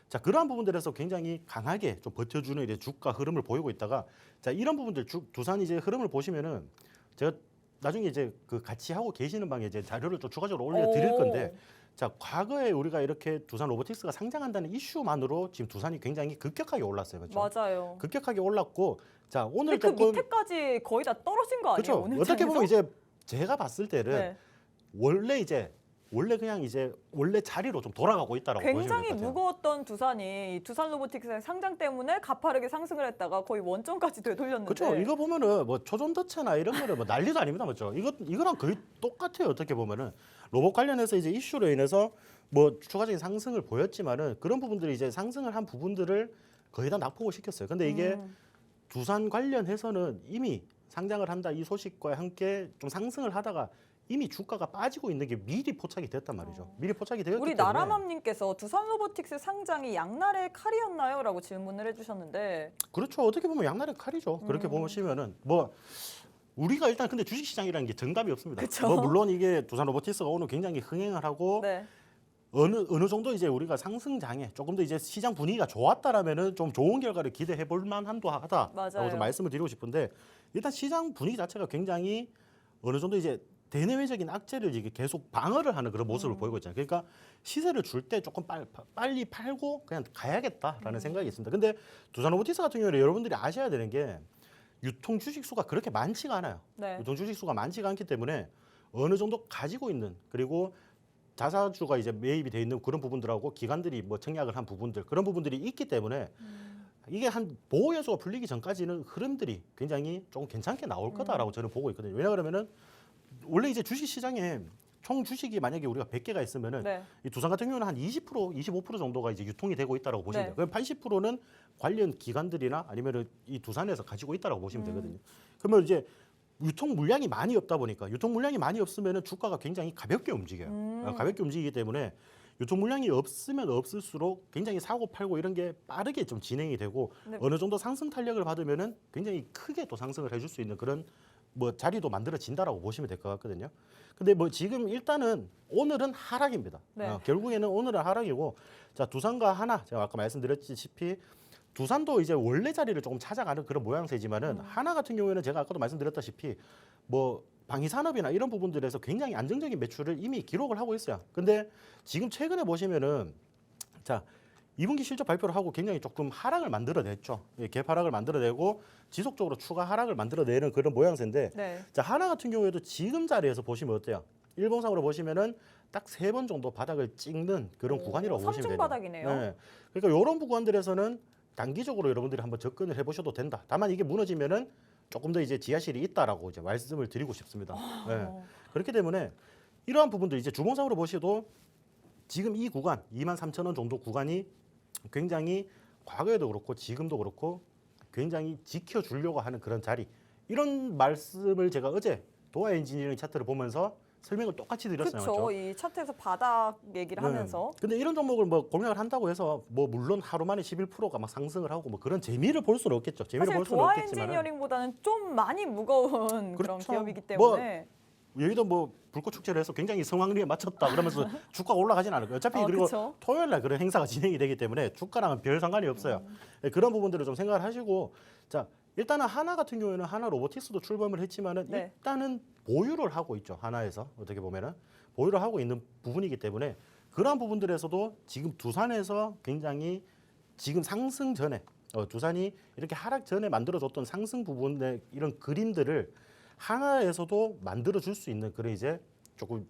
자 그러한 부분들에서 굉장히 강하게 좀 버텨주는 이제 주가 흐름을 보이고 있다가 자 이런 부분들 두산 이제 흐름을 보시면은 제가 나중에 이제 그 같이 하고 계시는 방에 이제 자료를 좀 추가적으로 올려드릴 오. 건데 자 과거에 우리가 이렇게 두산 로보틱스가 상장한다는 이슈만으로 지금 두산이 굉장히 급격하게 올랐어요, 그렇죠? 맞아요. 급격하게 올랐고 자 오늘 근데 그 조금 밑에까지 거의 다 떨어진 거 아니에요? 그렇죠. 오늘 어떻게 장에서? 보면 이제 제가 봤을 때는 네. 원래 그냥 이제 원래 자리로 좀 돌아가고 있다라고 보시면 굉장히 될 것 같아요. 무거웠던 두산이 이 두산 로보틱스의 상장 때문에 가파르게 상승을 했다가 거의 원점까지 되돌렸는데. 그렇죠. 이거 보면은 뭐 초전도체나 이런 거는 뭐 난리도 아닙니다, 맞죠? 이거랑 거의 똑같아요. 어떻게 보면은 로봇 관련해서 이제 이슈로 인해서 뭐 추가적인 상승을 보였지만은 그런 부분들이 이제 상승을 한 부분들을 거의 다 낙폭을 시켰어요. 근데 이게 두산 관련해서는 이미 상장을 한다 이 소식과 함께 좀 상승을 하다가 이미 주가가 빠지고 있는 게 미리 포착이 됐단 말이죠. 미리 포착이 되었기 우리 때문에 나라맘님께서 두산 로보틱스 상장이 양날의 칼이었나요? 라고 질문을 해주셨는데 그렇죠. 어떻게 보면 양날의 칼이죠. 그렇게 보시면은 뭐 우리가 일단 근데 주식시장이라는 게 정답이 없습니다. 그쵸. 뭐 물론 이게 두산 로보틱스가 오늘 굉장히 흥행을 하고 네. 어느 정도 이제 우리가 상승장에 조금 더 이제 시장 분위기가 좋았다라면은 좀 좋은 결과를 기대해 볼 만한도 하다라고 맞아요. 좀 말씀을 드리고 싶은데 일단 시장 분위기 자체가 굉장히 어느 정도 이제 대내외적인 악재를 이게 계속 방어를 하는 그런 모습을 보이고 있잖아요. 그러니까 시세를 줄 때 조금 빨리 팔고 그냥 가야겠다라는 생각이 있습니다. 근데 두산 로보티스 같은 경우는 여러분들이 아셔야 되는 게 유통 주식 수가 그렇게 많지가 않아요. 네. 유통 주식 수가 많지가 않기 때문에 어느 정도 가지고 있는 그리고 자사주가 이제 매입이 돼 있는 그런 부분들하고 기관들이 뭐 청약을 한 부분들 그런 부분들이 있기 때문에 이게 한 보호 요소가 풀리기 전까지는 흐름들이 굉장히 조금 괜찮게 나올 거다라고 저는 보고 있거든요. 왜냐 그러면은 원래 이제 주식 시장에 총 주식이 만약에 우리가 100개가 있으면은 네. 이 두산 같은 경우는 한 20%, 25% 정도가 이제 유통이 되고 있다라고 보시면 네. 돼요. 그럼 80%는 관련 기관들이나 아니면은 이 두산에서 가지고 있다라고 보시면 되거든요. 그러면 이제 유통 물량이 많이 없다 보니까 유통 물량이 많이 없으면은 주가가 굉장히 가볍게 움직여요. 가볍게 움직이기 때문에 유통 물량이 없으면 없을수록 굉장히 사고 팔고 이런 게 빠르게 좀 진행이 되고 네. 어느 정도 상승 탄력을 받으면은 굉장히 크게 또 상승을 해줄 수 있는 그런 뭐 자리도 만들어진다라고 보시면 될 것 같거든요. 근데 뭐 지금 일단은 오늘은 하락입니다. 네. 결국에는 오늘은 하락이고 자 두산과 하나 제가 아까 말씀드렸다시피 두산도 이제 원래 자리를 조금 찾아가는 그런 모양새지만은 하나 같은 경우에는 제가 아까도 말씀드렸다시피 뭐 방위산업이나 이런 부분들에서 굉장히 안정적인 매출을 이미 기록을 하고 있어요. 근데 지금 최근에 보시면은 자 2분기 실적 발표를 하고 굉장히 조금 하락을 만들어냈죠. 예, 갭 하락을 만들어내고 지속적으로 추가 하락을 만들어내는 그런 모양새인데 네. 자 하나 같은 경우에도 지금 자리에서 보시면 어때요? 일봉상으로 보시면은 딱 3번 정도 바닥을 찍는 그런 구간이라고 보시면 삼중 돼요. 바닥이네요. 네. 그러니까 이런 구간들에서는 단기적으로 여러분들이 한번 접근을 해보셔도 된다. 다만 이게 무너지면은 조금 더 이제 지하실이 있다라고 이제 말씀을 드리고 싶습니다. 네. 그렇기 때문에 이러한 부분들 이제 주봉상으로 보셔도 지금 이 구간 23,000원 정도 구간이 굉장히 과거에도 그렇고 지금도 그렇고 굉장히 지켜주려고 하는 그런 자리 이런 말씀을 제가 어제 도화 엔지니어링 차트를 보면서 설명을 똑같이 드렸어요. 그렇죠. 맞죠? 이 차트에서 바닥 얘기를 네. 하면서 근데 이런 종목을 뭐 공략을 한다고 해서 뭐 물론 하루 만에 11%가 막 상승을 하고 뭐 그런 재미를 볼 수는 없겠죠. 재미를 사실 볼 수는 도화 없겠지만 엔지니어링보다는 좀 많이 무거운 그런 그렇죠. 기업이기 뭐 때문에 여의도 뭐 불꽃 축제를 해서 굉장히 성황리에 맞췄다 그러면서 주가가 올라가진 않을 거예요. 어차피 그리고 그쵸. 토요일 날 그런 행사가 진행이 되기 때문에 주가랑은 별 상관이 없어요. 예, 그런 부분들을 좀 생각을 하시고 자 일단은 하나 같은 경우에는 하나 로보틱스도 출범을 했지만은 네. 일단은 보유를 하고 있죠. 하나에서 어떻게 보면은 보유를 하고 있는 부분이기 때문에 그러한 부분들에서도 지금 두산에서 굉장히 지금 상승 전에 두산이 이렇게 하락 전에 만들어줬던 상승 부분의 이런 그림들을 하나에서도 만들어 줄 수 있는 그런 이제 조금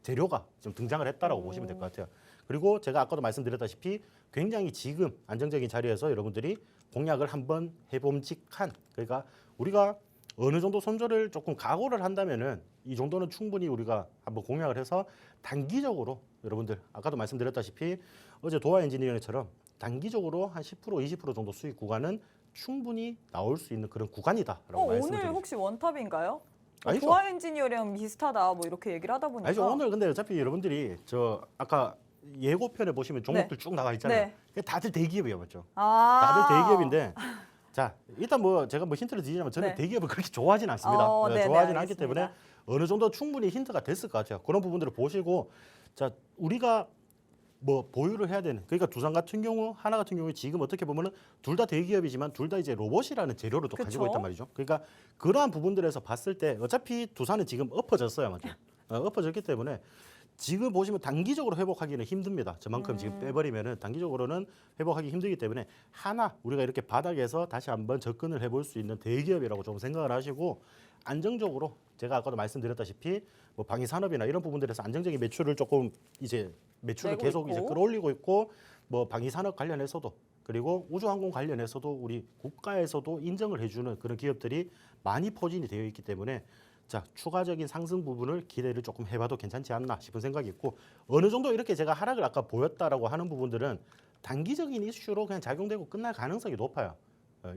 재료가 좀 등장을 했다라고 보시면 될 것 같아요. 그리고 제가 아까도 말씀드렸다시피 굉장히 지금 안정적인 자리에서 여러분들이 공략을 한번 해봄직한 그러니까 우리가 어느 정도 손절을 조금 각오를 한다면은 이 정도는 충분히 우리가 한번 공략을 해서 단기적으로 여러분들 아까도 말씀드렸다시피 어제 도화 엔지니어링처럼 단기적으로 한 10% 20% 정도 수익 구간은 충분히 나올 수 있는 그런 구간이다라고 말씀을 오늘 드립니다. 혹시 원탑인가요? 아니죠. 도화 엔지니어링 비슷하다 뭐 이렇게 얘기를 하다 보니까 아니죠. 오늘 근데 어차피 여러분들이 저 아까 예고편에 보시면 종목들 쭉 나와 있잖아요. 네. 다들 대기업이에요, 맞죠? 아. 다들 대기업인데 자 일단 뭐 제가 뭐 힌트를 드리자면 저는 네. 대기업을 그렇게 좋아하진 않습니다. 네네, 좋아하진 않기 알겠습니다. 때문에 어느 정도 충분히 힌트가 됐을 것 같아요. 그런 부분들을 보시고 자 우리가 뭐 보유를 해야 되는 그러니까 두산 같은 경우 하나 같은 경우에 지금 어떻게 보면은 둘 다 대기업이지만 둘 다 이제 로봇이라는 재료를 또 가지고 그쵸. 있단 말이죠. 그러니까 그러한 부분들에서 봤을 때 어차피 두산은 지금 엎어졌어요, 맞죠? 엎어졌기 때문에 지금 보시면 단기적으로 회복하기는 힘듭니다. 저만큼 지금 빼버리면은 단기적으로는 회복하기 힘들기 때문에 하나 우리가 이렇게 바닥에서 다시 한번 접근을 해볼 수 있는 대기업이라고 좀 생각을 하시고 안정적으로 제가 아까도 말씀드렸다시피 뭐 방위 산업이나 이런 부분들에서 안정적인 매출을 조금 이제 매출을 내고 계속 있고. 이제 끌어올리고 있고 뭐 방위 산업 관련해서도 그리고 우주항공 관련해서도 우리 국가에서도 인정을 해주는 그런 기업들이 많이 포진이 되어 있기 때문에 자 추가적인 상승 부분을 기대를 조금 해봐도 괜찮지 않나 싶은 생각이 있고 어느 정도 이렇게 제가 하락을 아까 보였다라고 하는 부분들은 단기적인 이슈로 그냥 작용되고 끝날 가능성이 높아요.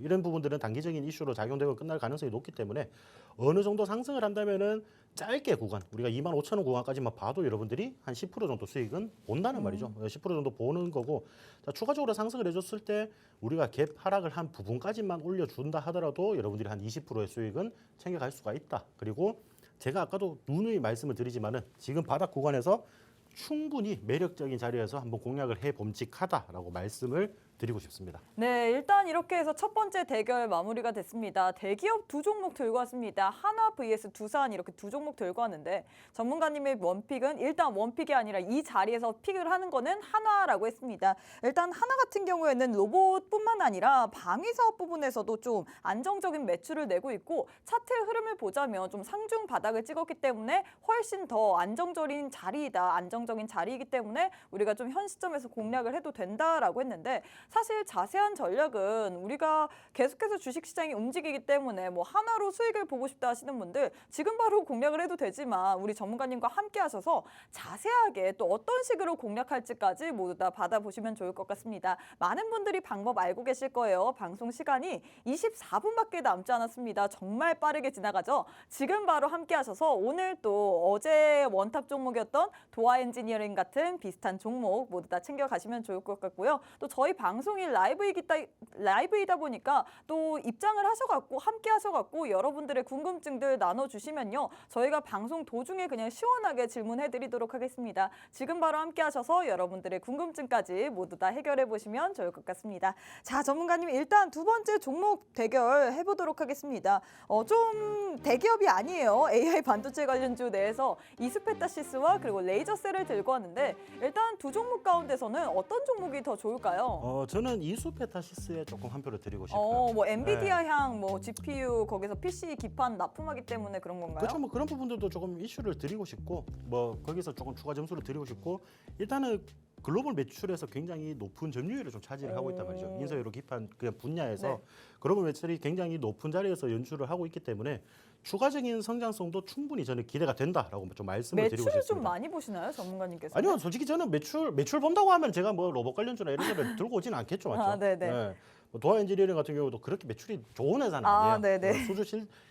이런 부분들은 단기적인 이슈로 작용되고 끝날 가능성이 높기 때문에 어느 정도 상승을 한다면은 짧게 구간 우리가 25,000원 구간까지만 봐도 여러분들이 한 10% 정도 수익은 본다는 말이죠. 10% 정도 보는 거고 자, 추가적으로 상승을 해줬을 때 우리가 갭 하락을 한 부분까지만 올려준다 하더라도 여러분들이 한 20%의 수익은 챙겨갈 수가 있다. 그리고 제가 아까도 누누이 말씀을 드리지만은 지금 바닥 구간에서 충분히 매력적인 자리에서 한번 공략을 해봄직하다라고 말씀을 드리고 싶습니다. 네, 일단 이렇게 해서 첫 번째 대결 마무리가 됐습니다. 대기업 두 종목 들고 왔습니다. 한화 vs 두산 이렇게 두 종목 들고 왔는데 전문가님의 원픽은 일단 원픽이 아니라 이 자리에서 픽을 하는 거는 한화라고 했습니다. 일단 한화 같은 경우에는 로봇뿐만 아니라 방위 사업 부분에서도 좀 안정적인 매출을 내고 있고 차트 흐름을 보자면 좀 상중 바닥을 찍었기 때문에 훨씬 더 안정적인 자리이기 때문에 우리가 좀 현 시점에서 공략을 해도 된다라고 했는데 사실 자세한 전략은 우리가 계속해서 주식시장이 움직이기 때문에 뭐 하나로 수익을 보고 싶다 하시는 분들 지금 바로 공략을 해도 되지만 우리 전문가님과 함께 하셔서 자세하게 또 어떤 식으로 공략할지까지 모두 다 받아보시면 좋을 것 같습니다. 많은 분들이 방법 알고 계실 거예요. 방송 시간이 24분밖에 남지 않았습니다. 정말 빠르게 지나가죠. 지금 바로 함께 하셔서 오늘 또 어제 원탑 종목이었던 도화 엔지니어링 같은 비슷한 종목 모두 다 챙겨가시면 좋을 것 같고요. 또 저희 방송이 라이브이다 보니까 또 입장을 하셔갖고 함께 하셔갖고 여러분들의 궁금증들 나눠주시면요. 저희가 방송 도중에 그냥 시원하게 질문해드리도록 하겠습니다. 지금 바로 함께 하셔서 여러분들의 궁금증까지 모두 다 해결해 보시면 좋을 것 같습니다. 자, 전문가님 일단 두 번째 종목 대결 해보도록 하겠습니다. 좀 대기업이 아니에요. AI 반도체 관련주 내에서 이스페타시스와 그리고 레이저셀을 들고 왔는데 일단 두 종목 가운데서는 어떤 종목이 더 좋을까요? 저는 이수페타시스에 조금 한 표를 드리고 싶어요. 뭐 엔비디아 향, 뭐 GPU 거기서 PC 기판 납품하기 때문에 그런 건가요? 그렇죠. 뭐 그런 부분들도 조금 이슈를 드리고 싶고 뭐 거기서 조금 추가 점수를 드리고 싶고 일단은 글로벌 매출에서 굉장히 높은 점유율을 좀 차지를 하고 있단 말이죠. 인서유로 기판 그냥 분야에서 네. 글로벌 매출이 굉장히 높은 자리에서 연출을 하고 있기 때문에 추가적인 성장성도 충분히 저는 기대가 된다라고 좀 말씀을 드리고 매출을 싶습니다. 좀 많이 보시나요, 전문가님께서? 아니요, 솔직히 저는 매출 본다고 하면 제가 뭐 로봇 관련주나 이런 거를 들고 오지는 않겠죠, 맞죠? 아, 네네. 네. 뭐 도화 엔지니어링 같은 경우도 그렇게 매출이 좋은 회사는 아니에요. 네네.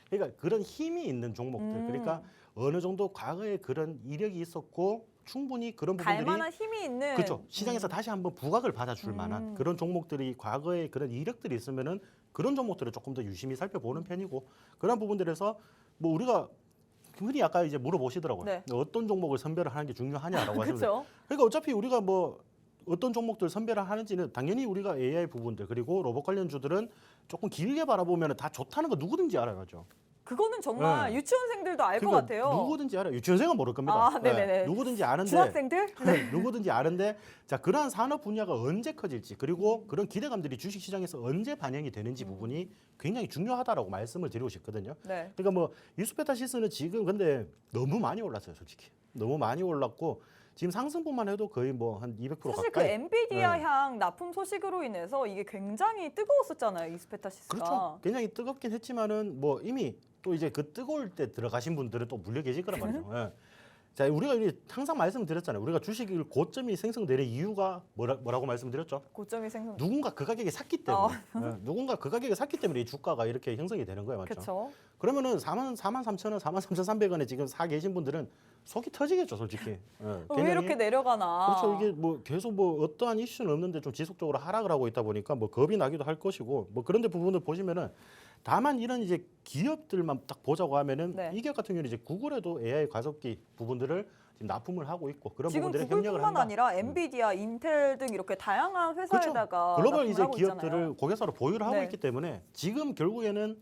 그러니까 그런 힘이 있는 종목들. 그러니까 어느 정도 과거에 그런 이력이 있었고 충분히 그런 부분들이 갈만한 힘이 있는. 그렇죠. 시장에서 다시 한번 부각을 받아줄 만한 그런 종목들이 과거에 그런 이력들이 있으면은 그런 종목들을 조금 더 유심히 살펴보는 편이고 그런 부분들에서 뭐 우리가 흔히 아까 이제 물어보시더라고요. 네. 어떤 종목을 선별을 하는 게 중요하냐라고 하시는데 그렇죠. 그러니까 어차피 우리가 뭐 어떤 종목들 선별을 하는지는 당연히 우리가 AI 부분들 그리고 로봇 관련주들은 조금 길게 바라보면 다 좋다는 거 누구든지 알아요, 죠 그거는 정말 네. 유치원생들도 알 것 그러니까 같아요. 누구든지 알아요. 유치원생은 모를 겁니다. 네네네. 누구든지 아는데 중학생들? 누구든지 아는데 자 그러한 산업 분야가 언제 커질지 그리고 그런 기대감들이 주식 시장에서 언제 반영이 되는지 부분이 굉장히 중요하다라고 말씀을 드리고 싶거든요. 네. 그러니까 뭐 이수페타시스는 지금 근데 너무 많이 올랐어요, 솔직히. 너무 많이 올랐고 지금 상승분만 해도 거의 뭐 한 200% 사실 그 가까이. 엔비디아 네. 향 납품 소식으로 인해서 이게 굉장히 뜨거웠었잖아요, 이스페타시스가. 그렇죠. 굉장히 뜨겁긴 했지만은 뭐 이미 또 이제 그 뜨거울 때 들어가신 분들은 또 물려 계실 거란 말이죠. 예. 자, 우리가 항상 말씀드렸잖아요. 우리가 주식을 고점이 생성되는 이유가 뭐라고 말씀드렸죠? 고점이 생성. 누군가 그 가격에 샀기 때문에. 예, 누군가 그 가격에 샀기 때문에 이 주가가 이렇게 형성이 되는 거예요, 맞죠? 그렇죠. 그러면은 43,000원, 43,300원에 지금 사 계신 분들은 속이 터지겠죠, 솔직히. 예, 왜 굉장히 이렇게 내려가나? 그렇죠. 이게 뭐 계속 뭐 어떠한 이슈는 없는데 좀 지속적으로 하락을 하고 있다 보니까 뭐 겁이 나기도 할 것이고 뭐 그런데 부분을 보시면은 다만 이런 이제 기업들만 딱 보자고 하면은 네. 이 기업 같은 경우는 이제 구글에도 AI 가속기 부분들을 지금 납품을 하고 있고 그런 지금 부분들에 협력을 구글뿐만 한다. 아니라 엔비디아, 인텔 등 이렇게 다양한 회사에다가 글로벌 납품을 이제 하고 기업들을 있잖아요. 고객사로 보유를 하고 네. 있기 때문에 지금 결국에는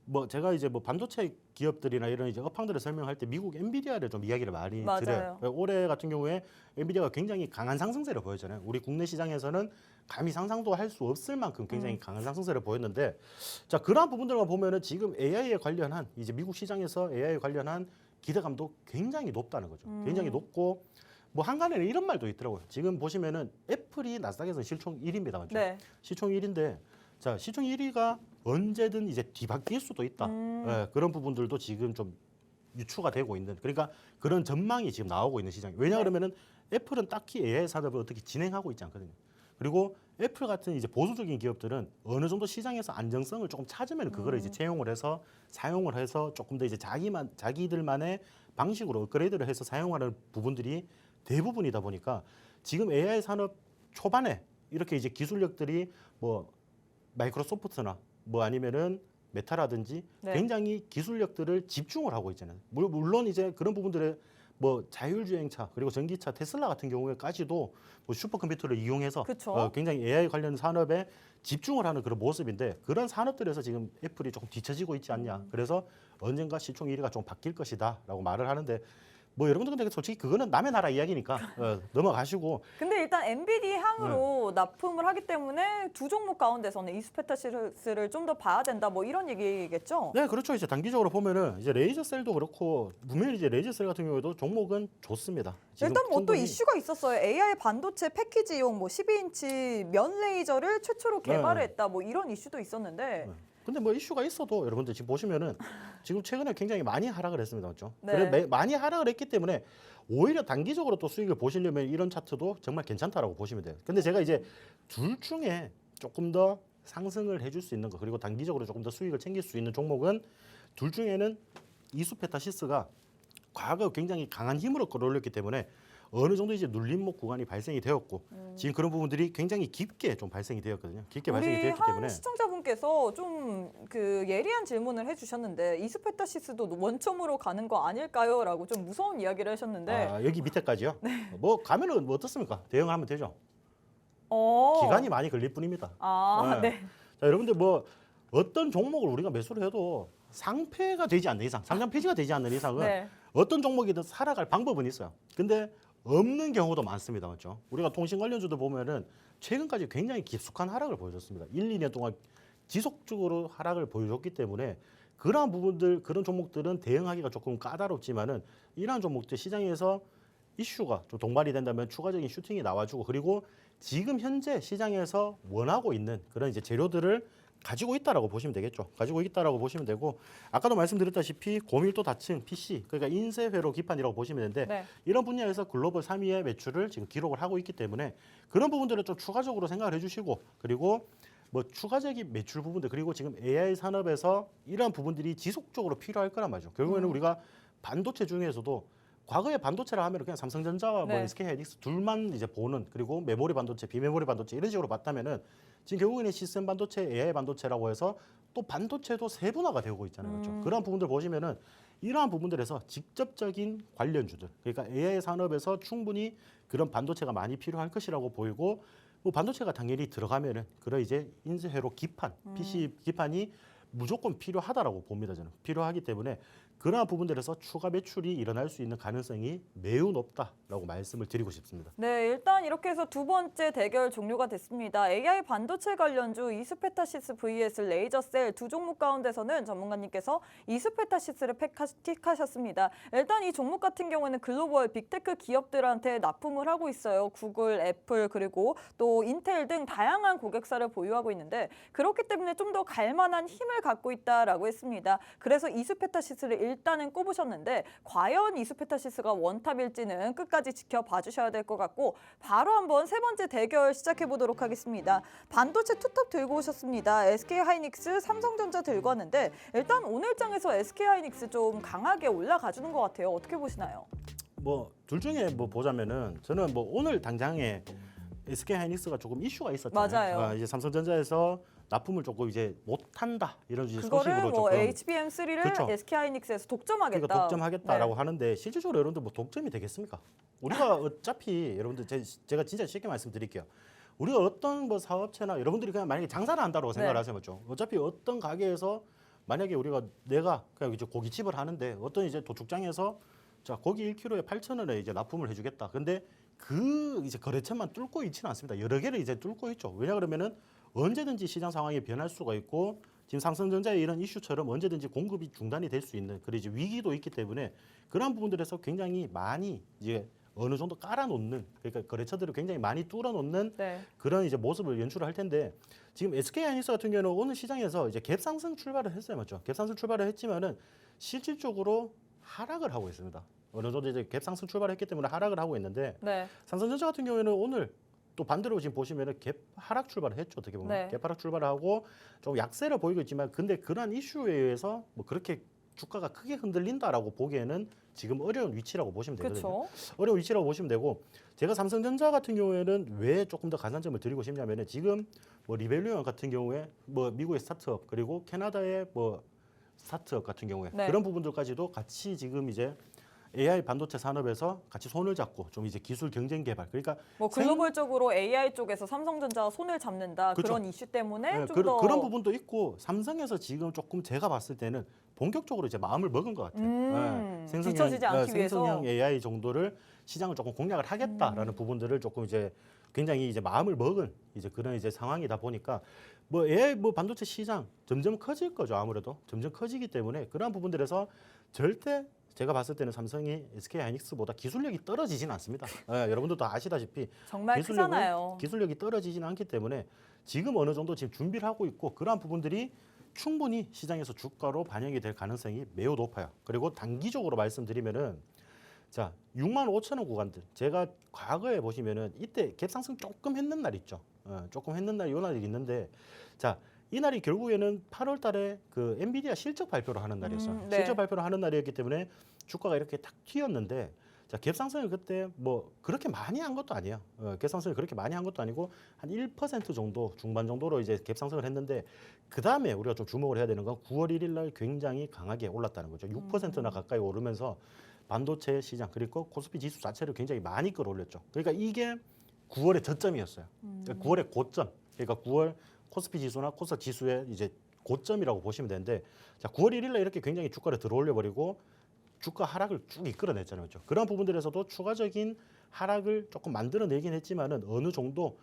뭐 제가 이제 뭐 반도체 기업들이나 이런 이제 업황들을 설명할 때 미국 엔비디아를 좀 이야기를 많이 맞아요. 드려요. 올해 같은 경우에 엔비디아가 굉장히 강한 상승세를 보였잖아요. 우리 국내 시장에서는 감히 상상도 할 수 없을 만큼 굉장히 강한 상승세를 보였는데 자 그러한 부분들만 보면은 지금 AI에 관련한 이제 미국 시장에서 AI에 관련한 기대감도 굉장히 높다는 거죠. 굉장히 높고 뭐 한간에는 이런 말도 있더라고요. 지금 보시면은 애플이 나스닥에서는 실총 1위입니다, 맞죠? 네. 시총 1위인데 자 시총 1위가 언제든 이제 뒤바뀔 수도 있다. 예, 그런 부분들도 지금 좀 유추가 되고 있는. 그러니까 그런 전망이 지금 나오고 있는 시장이. 왜냐 네. 그러면은 애플은 딱히 AI 산업을 어떻게 진행하고 있지 않거든요. 그리고 애플 같은 이제 보수적인 기업들은 어느 정도 시장에서 안정성을 조금 찾으면 그거를 이제 채용을 해서 사용을 해서 조금 더 이제 자기들만의 방식으로 업그레이드를 해서 사용하는 부분들이 대부분이다 보니까 지금 AI 산업 초반에 이렇게 이제 기술력들이 뭐 마이크로소프트나 뭐 아니면은 메타라든지 네. 굉장히 기술력들을 집중을 하고 있잖아요. 물론 이제 그런 부분들에 뭐 자율주행차 그리고 전기차 테슬라 같은 경우에까지도 뭐 슈퍼컴퓨터를 이용해서 그쵸. 굉장히 AI 관련 산업에 집중을 하는 그런 모습인데 그런 산업들에서 지금 애플이 조금 뒤처지고 있지 않냐. 그래서 언젠가 시총 1위가 좀 바뀔 것이다라고 말을 하는데 뭐 여러분들 근데 솔직히 그거는 남의 나라 이야기니까 넘어가시고 근데 일단 엔비디 향으로 납품을 하기 때문에 두 종목 가운데서는 이스페타시스를 좀 더 봐야 된다. 뭐 이런 얘기겠죠? 네, 그렇죠. 이제 단기적으로 보면은 이제 레이저셀도 그렇고 분명히 이제 레이저셀 같은 경우에도 종목은 좋습니다. 지금 일단 뭐 또 충분히 이슈가 있었어요. AI 반도체 패키지용 뭐 12인치 면 레이저를 최초로 개발을 네. 했다. 뭐 이런 이슈도 있었는데. 근데 뭐 이슈가 있어도 여러분들 지금 보시면은 지금 최근에 굉장히 많이 하락을 했습니다. 맞죠? 네. 그래 많이 하락을 했기 때문에 오히려 단기적으로 또 수익을 보시려면 이런 차트도 정말 괜찮다라고 보시면 돼요. 근데 제가 이제 둘 중에 조금 더 상승을 해줄 수 있는 거 그리고 단기적으로 조금 더 수익을 챙길 수 있는 종목은 둘 중에는 이수페타시스가 과거 굉장히 강한 힘으로 끌어올렸기 때문에 어느 정도 이제 눌림목 구간이 발생이 되었고 지금 그런 부분들이 굉장히 깊게 좀 발생이 되었거든요. 깊게 발생이 우리 되었기 한 때문에 시청자분께서 좀 그 예리한 질문을 해주셨는데 이스페타시스도 원점으로 가는 거 아닐까요?라고 좀 무서운 이야기를 하셨는데. 아, 여기 밑에까지요? 뭐 가면은 뭐 어떻습니까? 대응하면 되죠. 어. 기간이 많이 걸릴 뿐입니다. 아, 네. 네. 자, 여러분들 뭐 어떤 종목을 우리가 매수를 해도 상패가 되지 않는 이상, 상장 폐지가 되지 않는 이상은 네. 어떤 종목이든 살아갈 방법은 있어요. 근데 없는 경우도 많습니다. 맞죠? 우리가 통신 관련주도 보면은 최근까지 굉장히 깊숙한 하락을 보여줬습니다. 1, 2년 동안 지속적으로 하락을 보여줬기 때문에 그러한 부분들, 그런 종목들은 대응하기가 조금 까다롭지만은 이러한 종목들 시장에서 이슈가 좀 동반이 된다면 추가적인 슈팅이 나와주고 그리고 지금 현재 시장에서 원하고 있는 그런 이제 재료들을 가지고 있다라고 보시면 되겠죠. 가지고 있다라고 보시면 되고 아까도 말씀드렸다시피 고밀도 다층 PC 그러니까 인쇄회로 기판이라고 보시면 되는데 네. 이런 분야에서 글로벌 3위의 매출을 지금 기록을 하고 있기 때문에 그런 부분들을 좀 추가적으로 생각을 해주시고 그리고 뭐 추가적인 매출 부분들 그리고 지금 AI 산업에서 이러한 부분들이 지속적으로 필요할 거란 말이죠. 결국에는 우리가 반도체 중에서도 과거에 반도체라 하면 그냥 삼성전자와 뭐 네. SK하이닉스 둘만 이제 보는 그리고 메모리 반도체, 비메모리 반도체 이런 식으로 봤다면은 지금 결국에는 시스템 반도체, AI 반도체라고 해서 또 반도체도 세분화가 되고 있잖아요. 그렇죠? 그런 부분들 보시면은 이러한 부분들에서 직접적인 관련주들 그러니까 AI 산업에서 충분히 그런 반도체가 많이 필요할 것이라고 보이고 뭐 반도체가 당연히 들어가면은 그런 이제 인쇄회로 기판, PC 기판이 무조건 필요하다라고 봅니다. 저는 필요하기 때문에 그러한 부분들에서 추가 매출이 일어날 수 있는 가능성이 매우 높다라고 말씀을 드리고 싶습니다. 네, 일단 이렇게 해서 두 번째 대결 종료가 됐습니다. AI 반도체 관련주 이스페타시스 vs 레이저셀 두 종목 가운데서는 전문가님께서 이스페타시스를 픽하셨습니다. 일단 이 종목 같은 경우에는 글로벌 빅테크 기업들한테 납품을 하고 있어요. 구글, 애플 그리고 또 인텔 등 다양한 고객사를 보유하고 있는데 그렇기 때문에 좀 더 갈만한 힘을 갖고 있다라고 했습니다. 그래서 이스페타시스를 일단은 꼽으셨는데 과연 이스페타시스가 원탑일지는 끝까지 지켜봐 주셔야 될 것 같고 바로 한번 세 번째 대결 시작해 보도록 하겠습니다. 반도체 투톱 들고 오셨습니다. SK하이닉스, 삼성전자 들고 왔는데 일단 오늘 장에서 SK하이닉스 좀 강하게 올라가 주는 것 같아요. 어떻게 보시나요? 뭐 둘 중에 뭐 보자면은 저는 뭐 오늘 당장에 SK하이닉스가 조금 이슈가 있었잖아요. 맞아요. 이제 삼성전자에서 납품을 조금 이제 못한다 이런 이제 그거를 소식으로 뭐 조금 HBM3를 그렇죠. SK하이닉스에서 독점하겠다. 그러니까 독점하겠다라고 네. 하는데 실질적으로 여러분들 뭐 독점이 되겠습니까? 우리가 어차피 여러분들 제가 진짜 쉽게 말씀드릴게요. 우리가 어떤 뭐 사업체나 여러분들이 그냥 만약에 장사를 한다고 생각을 네. 하세요, 맞죠? 어차피 어떤 가게에서 만약에 내가 그냥 이제 고깃집을 하는데 어떤 이제 도축장에서 자 고기 1kg에 8,000원에 이제 납품을 해주겠다. 근데 그 이제 거래처만 뚫고 있지는 않습니다. 여러 개를 이제 뚫고 있죠. 왜냐 그러면은 언제든지 시장 상황이 변할 수가 있고 지금 삼성전자의 이런 이슈처럼 언제든지 공급이 중단이 될 수 있는 그런 이제 위기도 있기 때문에 그런 부분들에서 굉장히 많이 이제 어느 정도 깔아놓는 그러니까 거래처들을 굉장히 많이 뚫어놓는 네. 그런 이제 모습을 연출을 할 텐데 지금 SK하이닉스 같은 경우는 오늘 시장에서 이제 갭상승 출발을 했어요, 맞죠? 갭상승 출발을 했지만은 실질적으로 하락을 하고 있습니다. 어느 정도 이제 갭상승 출발했기 때문에 하락을 하고 있는데 네. 삼성전자 같은 경우에는 오늘 또 반대로 지금 보시면은 갭 하락 출발을 했죠. 어떻게 보면 네. 갭 하락 출발을 하고 좀 약세를 보이고 있지만 근데 그러한 이슈에 의해서 뭐 그렇게 주가가 크게 흔들린다라고 보기에는 지금 어려운 위치라고 보시면 되거든요. 그렇죠. 어려운 위치라고 보시면 되고 제가 삼성전자 같은 경우에는 왜 조금 더 가산점을 드리고 싶냐면은 지금 뭐 리벨리온 같은 경우에 뭐 미국의 스타트업 그리고 캐나다의 뭐 스타트업 같은 경우에 네. 그런 부분들까지도 같이 지금 이제 AI 반도체 산업에서 같이 손을 잡고 좀 이제 기술 경쟁 개발 그러니까 뭐 글로벌적으로 AI 쪽에서 삼성전자가 손을 잡는다 그쵸. 그런 이슈 때문에 네, 좀 더 그런 부분도 있고 삼성에서 지금 조금 제가 봤을 때는 본격적으로 이제 마음을 먹은 것 같아요. 뒤처지지 않기 생성형 위해서. AI 정도를 시장을 조금 공략을 하겠다라는 부분들을 조금 이제 굉장히 이제 마음을 먹은 이제 그런 이제 상황이다 보니까 뭐 AI 뭐 반도체 시장 점점 커질 거죠. 아무래도 점점 커지기 때문에 그러한 부분들에서 절대 제가 봤을 때는 삼성이 SK 하이닉스보다 기술력이 떨어지진 않습니다. 여러분들도 아시다시피 정말 크잖아요. 기술력이 떨어지지는 않기 때문에 지금 어느 정도 지금 준비를 하고 있고 그러한 부분들이 충분히 시장에서 주가로 반영이 될 가능성이 매우 높아요. 그리고 단기적으로 말씀드리면은 자 6만 5천 원 구간들 제가 과거에 보시면은 이때 갭상승 조금 했는 날 있죠. 조금 했는 날 요 날이 있는데 자 이 날이 결국에는 8월 달에 그 엔비디아 실적 발표를 하는 날이었어요. 네. 실적 발표를 하는 날이었기 때문에 주가가 이렇게 탁 튀었는데 자, 갭상승을 그때 뭐 그렇게 많이 한 것도 아니에요. 갭상승을 그렇게 많이 한 것도 아니고 한 1% 정도 중반 정도로 이제 갭상승을 했는데 그 다음에 우리가 좀 주목을 해야 되는 건 9월 1일 날 굉장히 강하게 올랐다는 거죠. 6%나 가까이 오르면서 반도체 시장 그리고 코스피 지수 자체를 굉장히 많이 끌어올렸죠. 그러니까 이게 9월의 저점이었어요. 그러니까 9월의 고점. 그러니까 9월 코스피 지수나 코스닥 지수의 이제 고점이라고 보시면 되는데 자, 9월 1일 날 이렇게 굉장히 주가를 들어올려 버리고 주가 하락을 쭉 이끌어냈잖아요. 그렇죠? 그런 부분들에서도 추가적인 하락을 조금 만들어내긴 했지만은 어느 정도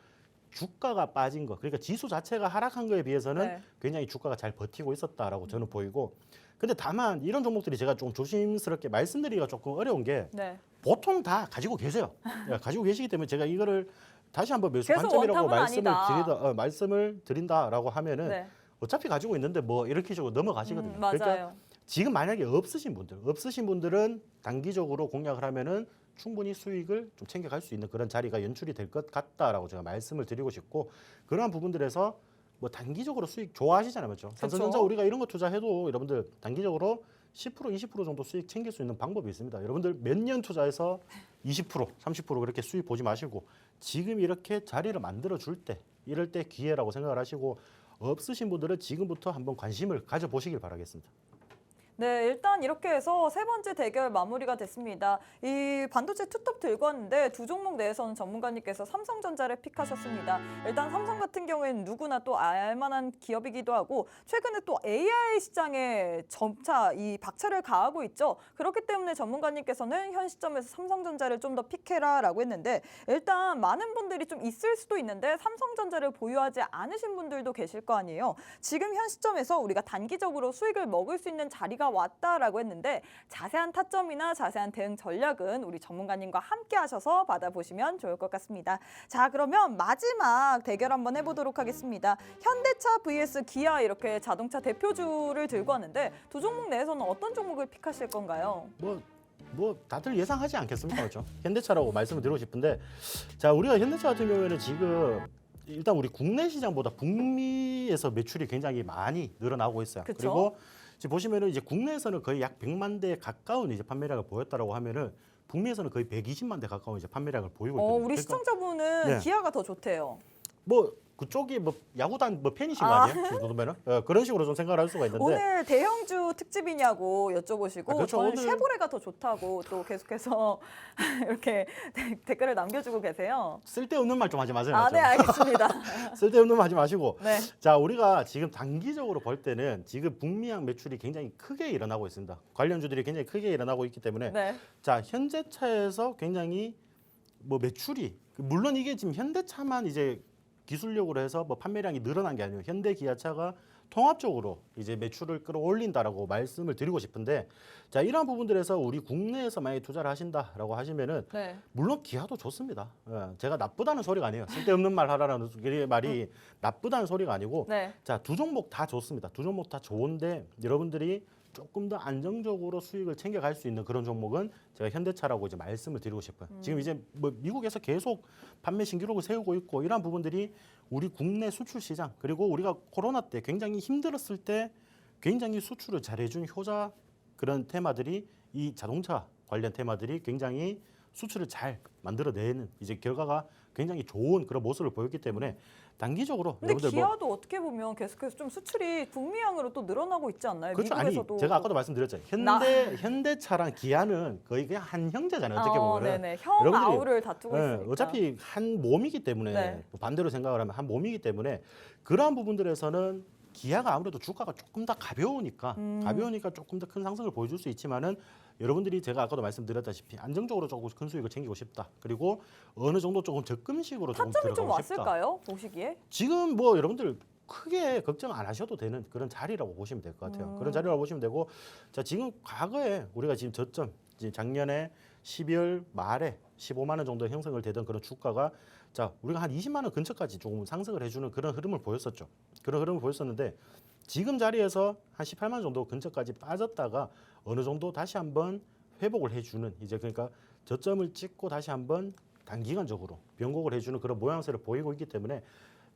주가가 빠진 거, 그러니까 지수 자체가 하락한 거에 비해서는 네. 굉장히 주가가 잘 버티고 있었다라고 저는 보이고, 근데 다만 이런 종목들이 제가 좀 조심스럽게 말씀드리기가 조금 어려운 게 네. 보통 다 가지고 계세요. 가지고 계시기 때문에 제가 이거를 다시 한번 매수 계속 관점이라고 원탑은 아니다. 말씀을 드린다라고 하면은 네. 어차피 가지고 있는데 뭐 이렇게 식으로 넘어가시거든요. 맞아요. 그러니까 지금 만약에 없으신 분들은 단기적으로 공략을 하면은 충분히 수익을 좀 챙겨갈 수 있는 그런 자리가 연출이 될 것 같다라고 제가 말씀을 드리고 싶고, 그러한 부분들에서 뭐 단기적으로 수익 좋아하시잖아요, 맞죠? 삼성전자 우리가 이런 거 투자해도 여러분들 단기적으로 10% 20% 정도 수익 챙길 수 있는 방법이 있습니다. 여러분들 몇 년 투자해서 20% 30% 그렇게 수익 보지 마시고 지금 이렇게 자리를 만들어 줄 때, 이럴 때 기회라고 생각을 하시고, 없으신 분들은 지금부터 한번 관심을 가져보시길 바라겠습니다. 네, 일단 이렇게 해서 세 번째 대결 마무리가 됐습니다. 이 반도체 투톱 들고 왔는데 두 종목 내에서는 전문가님께서 삼성전자를 픽하셨습니다. 일단 삼성 같은 경우에는 누구나 또 알만한 기업이기도 하고 최근에 또 AI 시장에 점차 이 박차를 가하고 있죠. 그렇기 때문에 전문가님께서는 현 시점에서 삼성전자를 좀 더 픽해라라고 했는데, 일단 많은 분들이 좀 있을 수도 있는데 삼성전자를 보유하지 않으신 분들도 계실 거 아니에요. 지금 현 시점에서 우리가 단기적으로 수익을 먹을 수 있는 자리가 왔다라고 했는데 자세한 타점이나 자세한 대응 전략은 우리 전문가님과 함께 하셔서 받아보시면 좋을 것 같습니다. 자, 그러면 마지막 대결 한번 해보도록 하겠습니다. 현대차 vs 기아, 이렇게 자동차 대표주를 들고 왔는데 두 종목 내에서는 어떤 종목을 픽하실 건가요? 뭐 다들 예상하지 않겠습니까, 그렇죠? 현대차라고 말씀을 드리고 싶은데, 자, 우리가 현대차 같은 경우에는 지금 일단 우리 국내 시장보다 북미에서 매출이 굉장히 많이 늘어나고 있어요. 그쵸? 그리고 지금 보시면은 이제 국내에서는 거의 약 100만 대 가까운 이제 판매량을 보였다라고 하면은 북미에서는 거의 120만 대 가까운 이제 판매량을 보이고 있거든요. 우리 그러니까 시청자분은 네. 기아가 더 좋대요. 뭐 그쪽이 뭐 야구단 뭐 팬이신 거 아니에요? 그 정도면은 그런 식으로 좀 생각을 할 수가 있는데, 오늘 대형주 특집이냐고 여쭤보시고 그렇죠. 저는 오늘- 쉐보레가 더 좋다고 또 계속해서 이렇게 댓글을 남겨주고 계세요. 쓸데없는 말 좀 하지 마세요. 아, 맞죠? 네, 알겠습니다. 쓸데없는 말 하지 마시고. 네. 자, 우리가 지금 단기적으로 볼 때는 지금 북미향 매출이 굉장히 크게 일어나고 있습니다. 관련주들이 굉장히 크게 일어나고 있기 때문에 네. 자, 현대차에서 굉장히 뭐 매출이, 물론 이게 지금 현대차만 이제 기술력으로 해서 뭐 판매량이 늘어난 게 아니에요. 현대 기아차가 통합적으로 이제 매출을 끌어올린다라고 말씀을 드리고 싶은데, 자, 이러한 부분들에서 우리 국내에서 많이 투자를 하신다라고 하시면은 네. 물론 기아도 좋습니다. 제가 나쁘다는 소리가 아니에요. 쓸데없는 말 하라는 말이 나쁘다는 소리가 아니고, 네. 자, 두 종목 다 좋습니다. 두 종목 다 좋은데 여러분들이 조금 더 안정적으로 수익을 챙겨갈 수 있는 그런 종목은 제가 현대차라고 이제 말씀을 드리고 싶어요. 지금 이제 뭐 미국에서 계속 판매 신기록을 세우고 있고, 이러한 부분들이 우리 국내 수출 시장, 그리고 우리가 코로나 때 굉장히 힘들었을 때 굉장히 수출을 잘해준 효자, 그런 테마들이, 이 자동차 관련 테마들이 굉장히 수출을 잘 만들어내는 이제 결과가 굉장히 좋은 그런 모습을 보였기 때문에 단기적으로 근데 여러분들 기아도 어떻게 보면 계속해서 좀 수출이 북미향으로 또 늘어나고 있지 않나요? 그렇죠. 아니 미국에서도. 제가 아까도 말씀드렸죠. 현대차랑 기아는 거의 그냥 한 형제잖아요. 어떻게 보면은. 네네. 형 여러분들이 아우를 다투고 예, 있으니까. 어차피 한 몸이기 때문에 네. 반대로 생각을 하면 한 몸이기 때문에 그러한 부분들에서는 기아가 아무래도 주가가 조금 더 가벼우니까 조금 더 큰 상승을 보여줄 수 있지만은 여러분들이 제가 아까도 말씀드렸다시피 안정적으로 조금 큰 수익을 챙기고 싶다. 그리고 어느 정도 조금 적금식으로 조금 타점이 좀 들어가고 싶다. 왔을까요? 보시기에? 지금 뭐 여러분들 크게 걱정 안 하셔도 되는 그런 자리라고 보시면 될 것 같아요. 그런 자리라고 보시면 되고, 자 지금 과거에 우리가 지금 저점, 이제 작년에 12월 말에 15만 원 정도 형성을 되던 그런 주가가 자 우리가 한 20만 원 근처까지 조금 상승을 해주는 그런 흐름을 보였었죠. 그런 흐름을 보였었는데 지금 자리에서 한 18만 원 정도 근처까지 빠졌다가 어느 정도 다시 한번 회복을 해주는 이제 그러니까 저점을 찍고 다시 한번 단기간적으로 변곡을 해주는 그런 모양새를 보이고 있기 때문에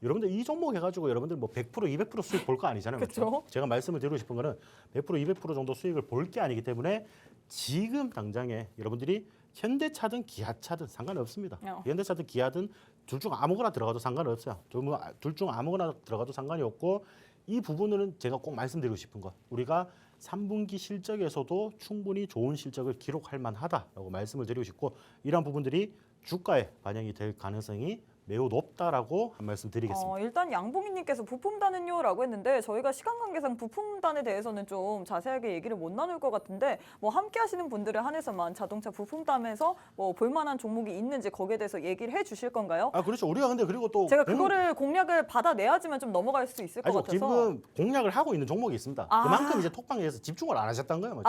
여러분들 이 종목 해가지고 여러분들 뭐 100% 200% 수익 볼 거 아니잖아요. 그렇죠? 제가 말씀을 드리고 싶은 거는 100% 200% 정도 수익을 볼 게 아니기 때문에 지금 당장에 여러분들이 현대차든 기아차든 상관없습니다. 현대차든 기아든 둘 중 아무거나 들어가도 상관없어요. 둘 중 아무거나 들어가도 상관이 없고 이 부분은 제가 꼭 말씀드리고 싶은 것. 우리가 3분기 실적에서도 충분히 좋은 실적을 기록할 만하다라고 말씀을 드리고 싶고 이러한 부분들이 주가에 반영이 될 가능성이 매우 높다라고 한 말씀 드리겠습니다. 일단 양봉희님께서 부품단은요라고 했는데 저희가 시간 관계상 부품단에 대해서는 좀 자세하게 얘기를 못 나눌 것 같은데 뭐 함께 하시는 분들에 한해서만 자동차 부품단에서 뭐 볼만한 종목이 있는지 거기에 대해서 얘기를 해주실 건가요? 아 그렇죠. 우리가 근데 그리고 또 제가 그거를 공략을 받아내야지만 좀 넘어갈 수 있을 것 같아서 지금 공략을 하고 있는 종목이 있습니다. 그만큼 이제 톡방에서 집중을 안 하셨다는 거예요.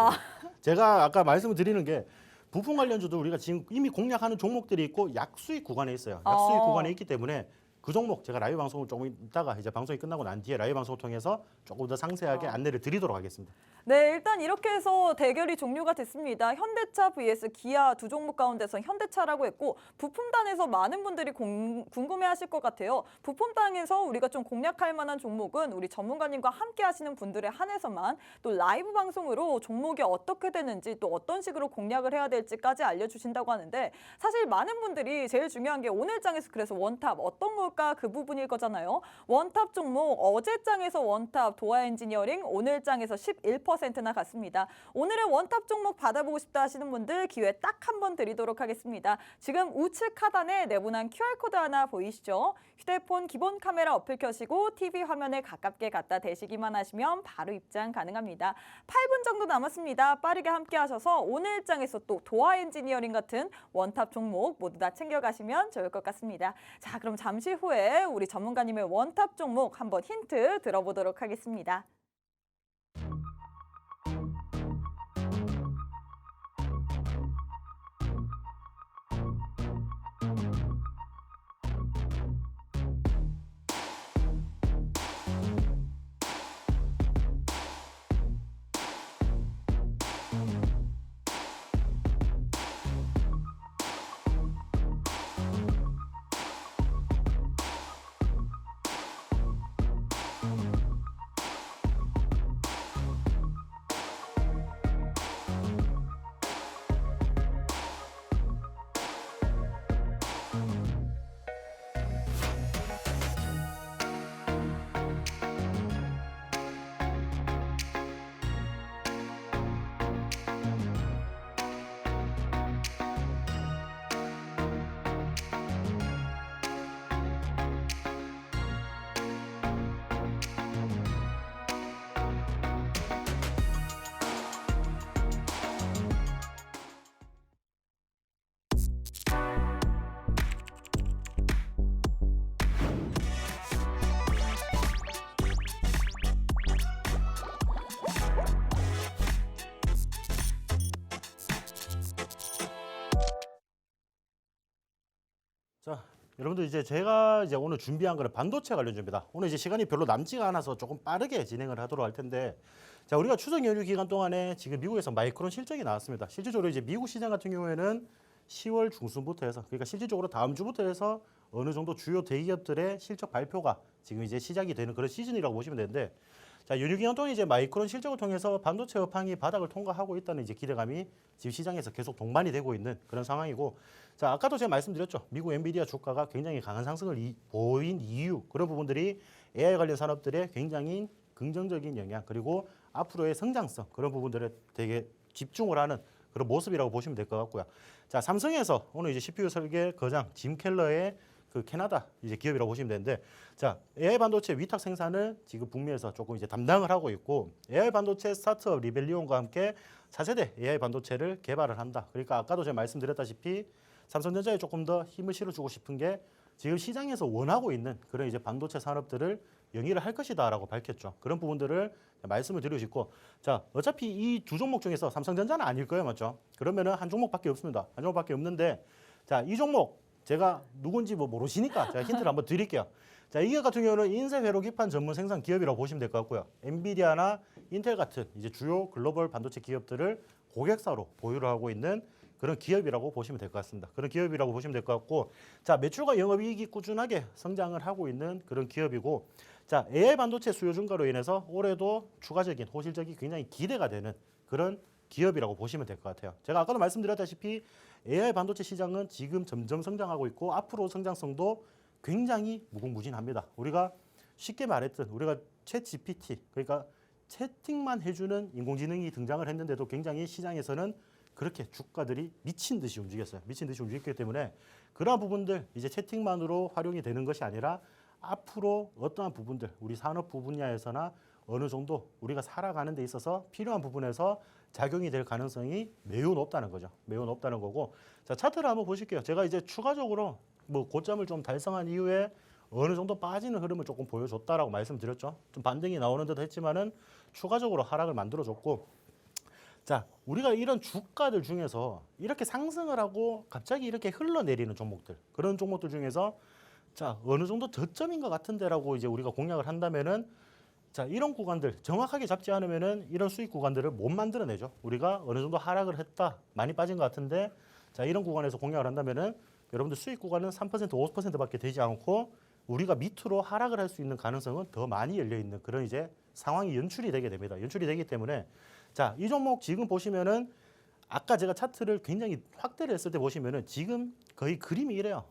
제가 아까 말씀을 드리는 게 부품 관련주도 우리가 지금 이미 공략하는 종목들이 있고 약수익 구간에 있어요. 약수익 구간에 있기 때문에 그 종목 제가 라이브 방송을 조금 이따가 이제 방송이 끝나고 난 뒤에 라이브 방송을 통해서 조금 더 상세하게 안내를 드리도록 하겠습니다. 네, 일단 이렇게 해서 대결이 종료가 됐습니다. 현대차 vs 기아 두 종목 가운데서 현대차라고 했고 부품단에서 많은 분들이 궁금해하실 것 같아요. 부품단에서 우리가 좀 공략할 만한 종목은 우리 전문가님과 함께 하시는 분들에 한해서만 또 라이브 방송으로 종목이 어떻게 되는지 또 어떤 식으로 공략을 해야 될지까지 알려주신다고 하는데 사실 많은 분들이 제일 중요한 게 오늘장에서 그래서 원탑 어떤 걸까 그 부분일 거잖아요. 원탑 종목 어제장에서 원탑 도화엔지니어링 오늘장에서 11%나 갔습니다. 오늘의 원탑 종목 받아보고 싶다 하시는 분들 기회 딱 한 번 드리도록 하겠습니다. 지금 우측 하단에 네모난 QR코드 하나 보이시죠? 휴대폰 기본 카메라 어플 켜시고 TV 화면에 가깝게 갖다 대시기만 하시면 바로 입장 가능합니다. 8분 정도 남았습니다. 빠르게 함께 하셔서 오늘장에서 또 도화엔지니어링 같은 원탑 종목 모두 다 챙겨가시면 좋을 것 같습니다. 자, 그럼 잠시 후에 우리 전문가님의 원탑 종목 한번 힌트 들어보도록 하겠습니다. 자, 여러분들 이제 제가 이제 오늘 준비한 거는 반도체 관련주입니다. 오늘 이제 시간이 별로 남지가 않아서 조금 빠르게 진행을 하도록 할 텐데, 자 우리가 추석 연휴 기간 동안에 지금 미국에서 마이크론 실적이 나왔습니다. 실질적으로 이제 미국 시장 같은 경우에는 10월 중순부터 해서 그러니까 실질적으로 다음 주부터 해서 어느 정도 주요 대기업들의 실적 발표가 지금 이제 시작이 되는 그런 시즌이라고 보시면 되는데, 자, 연휴기간 동안 이제 마이크론 실적을 통해서 반도체 업황이 바닥을 통과하고 있다는 이제 기대감이 지금 시장에서 계속 동반이 되고 있는 그런 상황이고, 자, 아까도 제가 말씀드렸죠. 미국 엔비디아 주가가 굉장히 강한 상승을 보인 이유, 그런 부분들이 AI 관련 산업들의 굉장히 긍정적인 영향, 그리고 앞으로의 성장성, 그런 부분들에 되게 집중을 하는 그런 모습이라고 보시면 될 것 같고요. 자, 삼성에서 오늘 이제 CPU 설계 거장 짐 켈러의 그 캐나다 이제 기업이라고 보시면 되는데, 자, AI 반도체 위탁 생산을 지금 북미에서 조금 이제 담당을 하고 있고, AI 반도체 스타트업 리벨리온과 함께 차세대 AI 반도체를 개발을 한다. 그러니까 아까도 제가 말씀드렸다시피 삼성전자에 조금 더 힘을 실어주고 싶은 게 지금 시장에서 원하고 있는 그런 이제 반도체 산업들을 영위를 할 것이다라고 밝혔죠. 그런 부분들을 말씀을 드리고 싶고, 자, 어차피 이 두 종목 중에서 삼성전자는 아닐 거예요, 맞죠? 그러면은 한 종목밖에 없습니다. 한 종목밖에 없는데, 자, 이 종목 제가 누군지 뭐 모르시니까 제가 힌트를 한번 드릴게요. 자, 이 기업 같은 경우는 인쇄 회로 기판 전문 생산 기업이라고 보시면 될 것 같고요. 엔비디아나 인텔 같은 이제 주요 글로벌 반도체 기업들을 고객사로 보유를 하고 있는 그런 기업이라고 보시면 될 것 같습니다. 그런 기업이라고 보시면 될 것 같고, 자, 매출과 영업이익이 꾸준하게 성장을 하고 있는 그런 기업이고, 자, AI 반도체 수요 증가로 인해서 올해도 추가적인 호실적이 굉장히 기대가 되는 그런 기업이라고 보시면 될 것 같아요. 제가 아까도 말씀드렸다시피 AI 반도체 시장은 지금 점점 성장하고 있고 앞으로 성장성도 굉장히 무궁무진합니다. 우리가 쉽게 말했던 우리가 챗 GPT, 그러니까 채팅만 해주는 인공지능이 등장을 했는데도 굉장히 시장에서는 그렇게 주가들이 미친 듯이 움직였어요. 미친 듯이 움직였기 때문에 그러한 부분들 이제 채팅만으로 활용이 되는 것이 아니라 앞으로 어떠한 부분들 우리 산업 분야에서나 어느 정도 우리가 살아가는 데 있어서 필요한 부분에서 작용이 될 가능성이 매우 높다는 거죠. 매우 높다는 거고, 자, 차트를 한번 보실게요. 제가 이제 추가적으로 뭐 고점을 좀 달성한 이후에 어느 정도 빠지는 흐름을 조금 보여줬다라고 말씀드렸죠. 좀 반등이 나오는 듯 했지만은 추가적으로 하락을 만들어줬고, 자, 우리가 이런 주가들 중에서 이렇게 상승을 하고 갑자기 이렇게 흘러내리는 종목들, 그런 종목들 중에서 자, 어느 정도 저점인 것 같은데라고 이제 우리가 공략을 한다면은, 자, 이런 구간들 정확하게 잡지 않으면은 이런 수익 구간들을 못 만들어내죠. 우리가 어느 정도 하락을 했다, 많이 빠진 것 같은데, 자, 이런 구간에서 공략을 한다면은 여러분들 수익 구간은 3%, 5%밖에 되지 않고 우리가 밑으로 하락을 할 수 있는 가능성은 더 많이 열려 있는 그런 이제 상황이 연출이 되게 됩니다. 연출이 되기 때문에, 자, 이 종목 지금 보시면은 아까 제가 차트를 굉장히 확대를 했을 때 보시면은 지금 거의 그림이 이래요.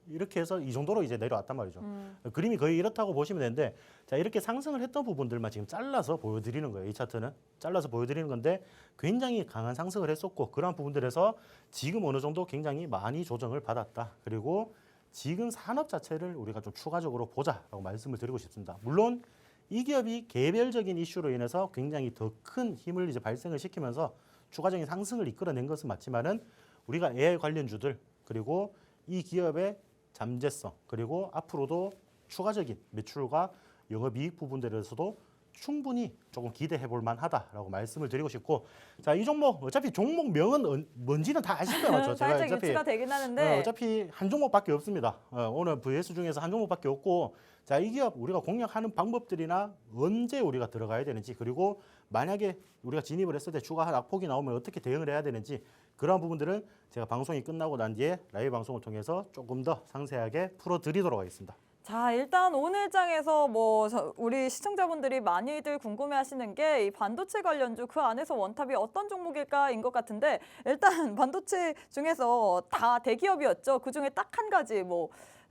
이렇게 해서 이 정도로 이제 내려왔단 말이죠. 그림이 거의 이렇다고 보시면 되는데, 자, 이렇게 상승을 했던 부분들만 지금 잘라서 보여드리는 거예요. 이 차트는 잘라서 보여드리는 건데 굉장히 강한 상승을 했었고, 그러한 부분들에서 지금 어느 정도 굉장히 많이 조정을 받았다. 그리고 지금 산업 자체를 우리가 좀 추가적으로 보자라고 말씀을 드리고 싶습니다. 물론 이 기업이 개별적인 이슈로 인해서 굉장히 더 큰 힘을 이제 발생을 시키면서 추가적인 상승을 이끌어낸 것은 맞지만은 우리가 AI 관련주들, 그리고 이 기업의 잠재성, 그리고 앞으로도 추가적인 매출과 영업이익 부분들에서도 충분히 조금 기대해 볼 만하다라고 말씀을 드리고 싶고, 자, 이 종목 어차피 종목명은 뭔지는 다 아실 거예요, 맞죠? 제가 살짝 유추가 되긴 하는데 어차피 한 종목밖에 없습니다. 오늘 VS 중에서 한 종목밖에 없고, 자, 이 기업 우리가 공략하는 방법들이나 언제 우리가 들어가야 되는지, 그리고 만약에 우리가 진입을 했을 때 주가 낙폭이 나오면 어떻게 대응을 해야 되는지, 그런 부분들은 제가 방송이 끝나고 난 뒤에 라이브 방송을 통해서 조금 더 상세하게 풀어드리도록 하겠습니다. 자, 일단 오늘 장에서 우리 시청자분들이 많이들 궁금해하시는 게 이 반도체 관련주 그 안에서 원탑이 어떤 종목일까인 것 같은데, 일단 반도체 중에서 다 대기업이었죠. 그 중에 딱 한 가지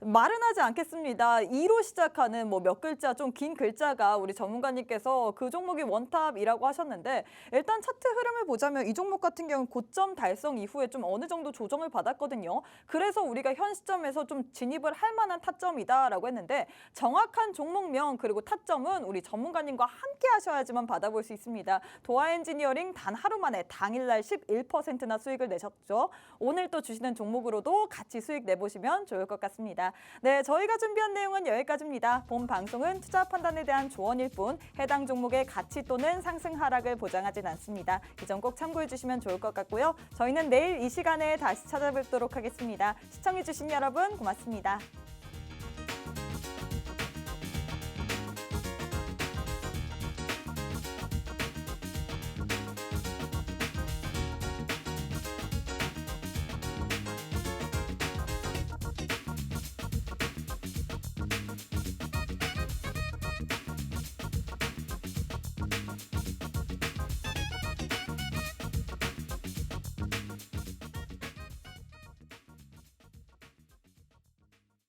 말은 하지 않겠습니다. 2로 시작하는 몇 글자, 좀 긴 글자가 우리 전문가님께서 그 종목이 원탑이라고 하셨는데, 일단 차트 흐름을 보자면 이 종목 같은 경우는 고점 달성 이후에 좀 어느 정도 조정을 받았거든요. 그래서 우리가 현 시점에서 좀 진입을 할 만한 타점이다라고 했는데, 정확한 종목명 그리고 타점은 우리 전문가님과 함께 하셔야지만 받아볼 수 있습니다. 도화 엔지니어링 단 하루 만에 당일날 11%나 수익을 내셨죠. 오늘 또 주시는 종목으로도 같이 수익 내보시면 좋을 것 같습니다. 네, 저희가 준비한 내용은 여기까지입니다. 본 방송은 투자 판단에 대한 조언일 뿐 해당 종목의 가치 또는 상승 하락을 보장하진 않습니다. 이 점 꼭 참고해 주시면 좋을 것 같고요. 저희는 내일 이 시간에 다시 찾아뵙도록 하겠습니다. 시청해 주신 여러분 고맙습니다.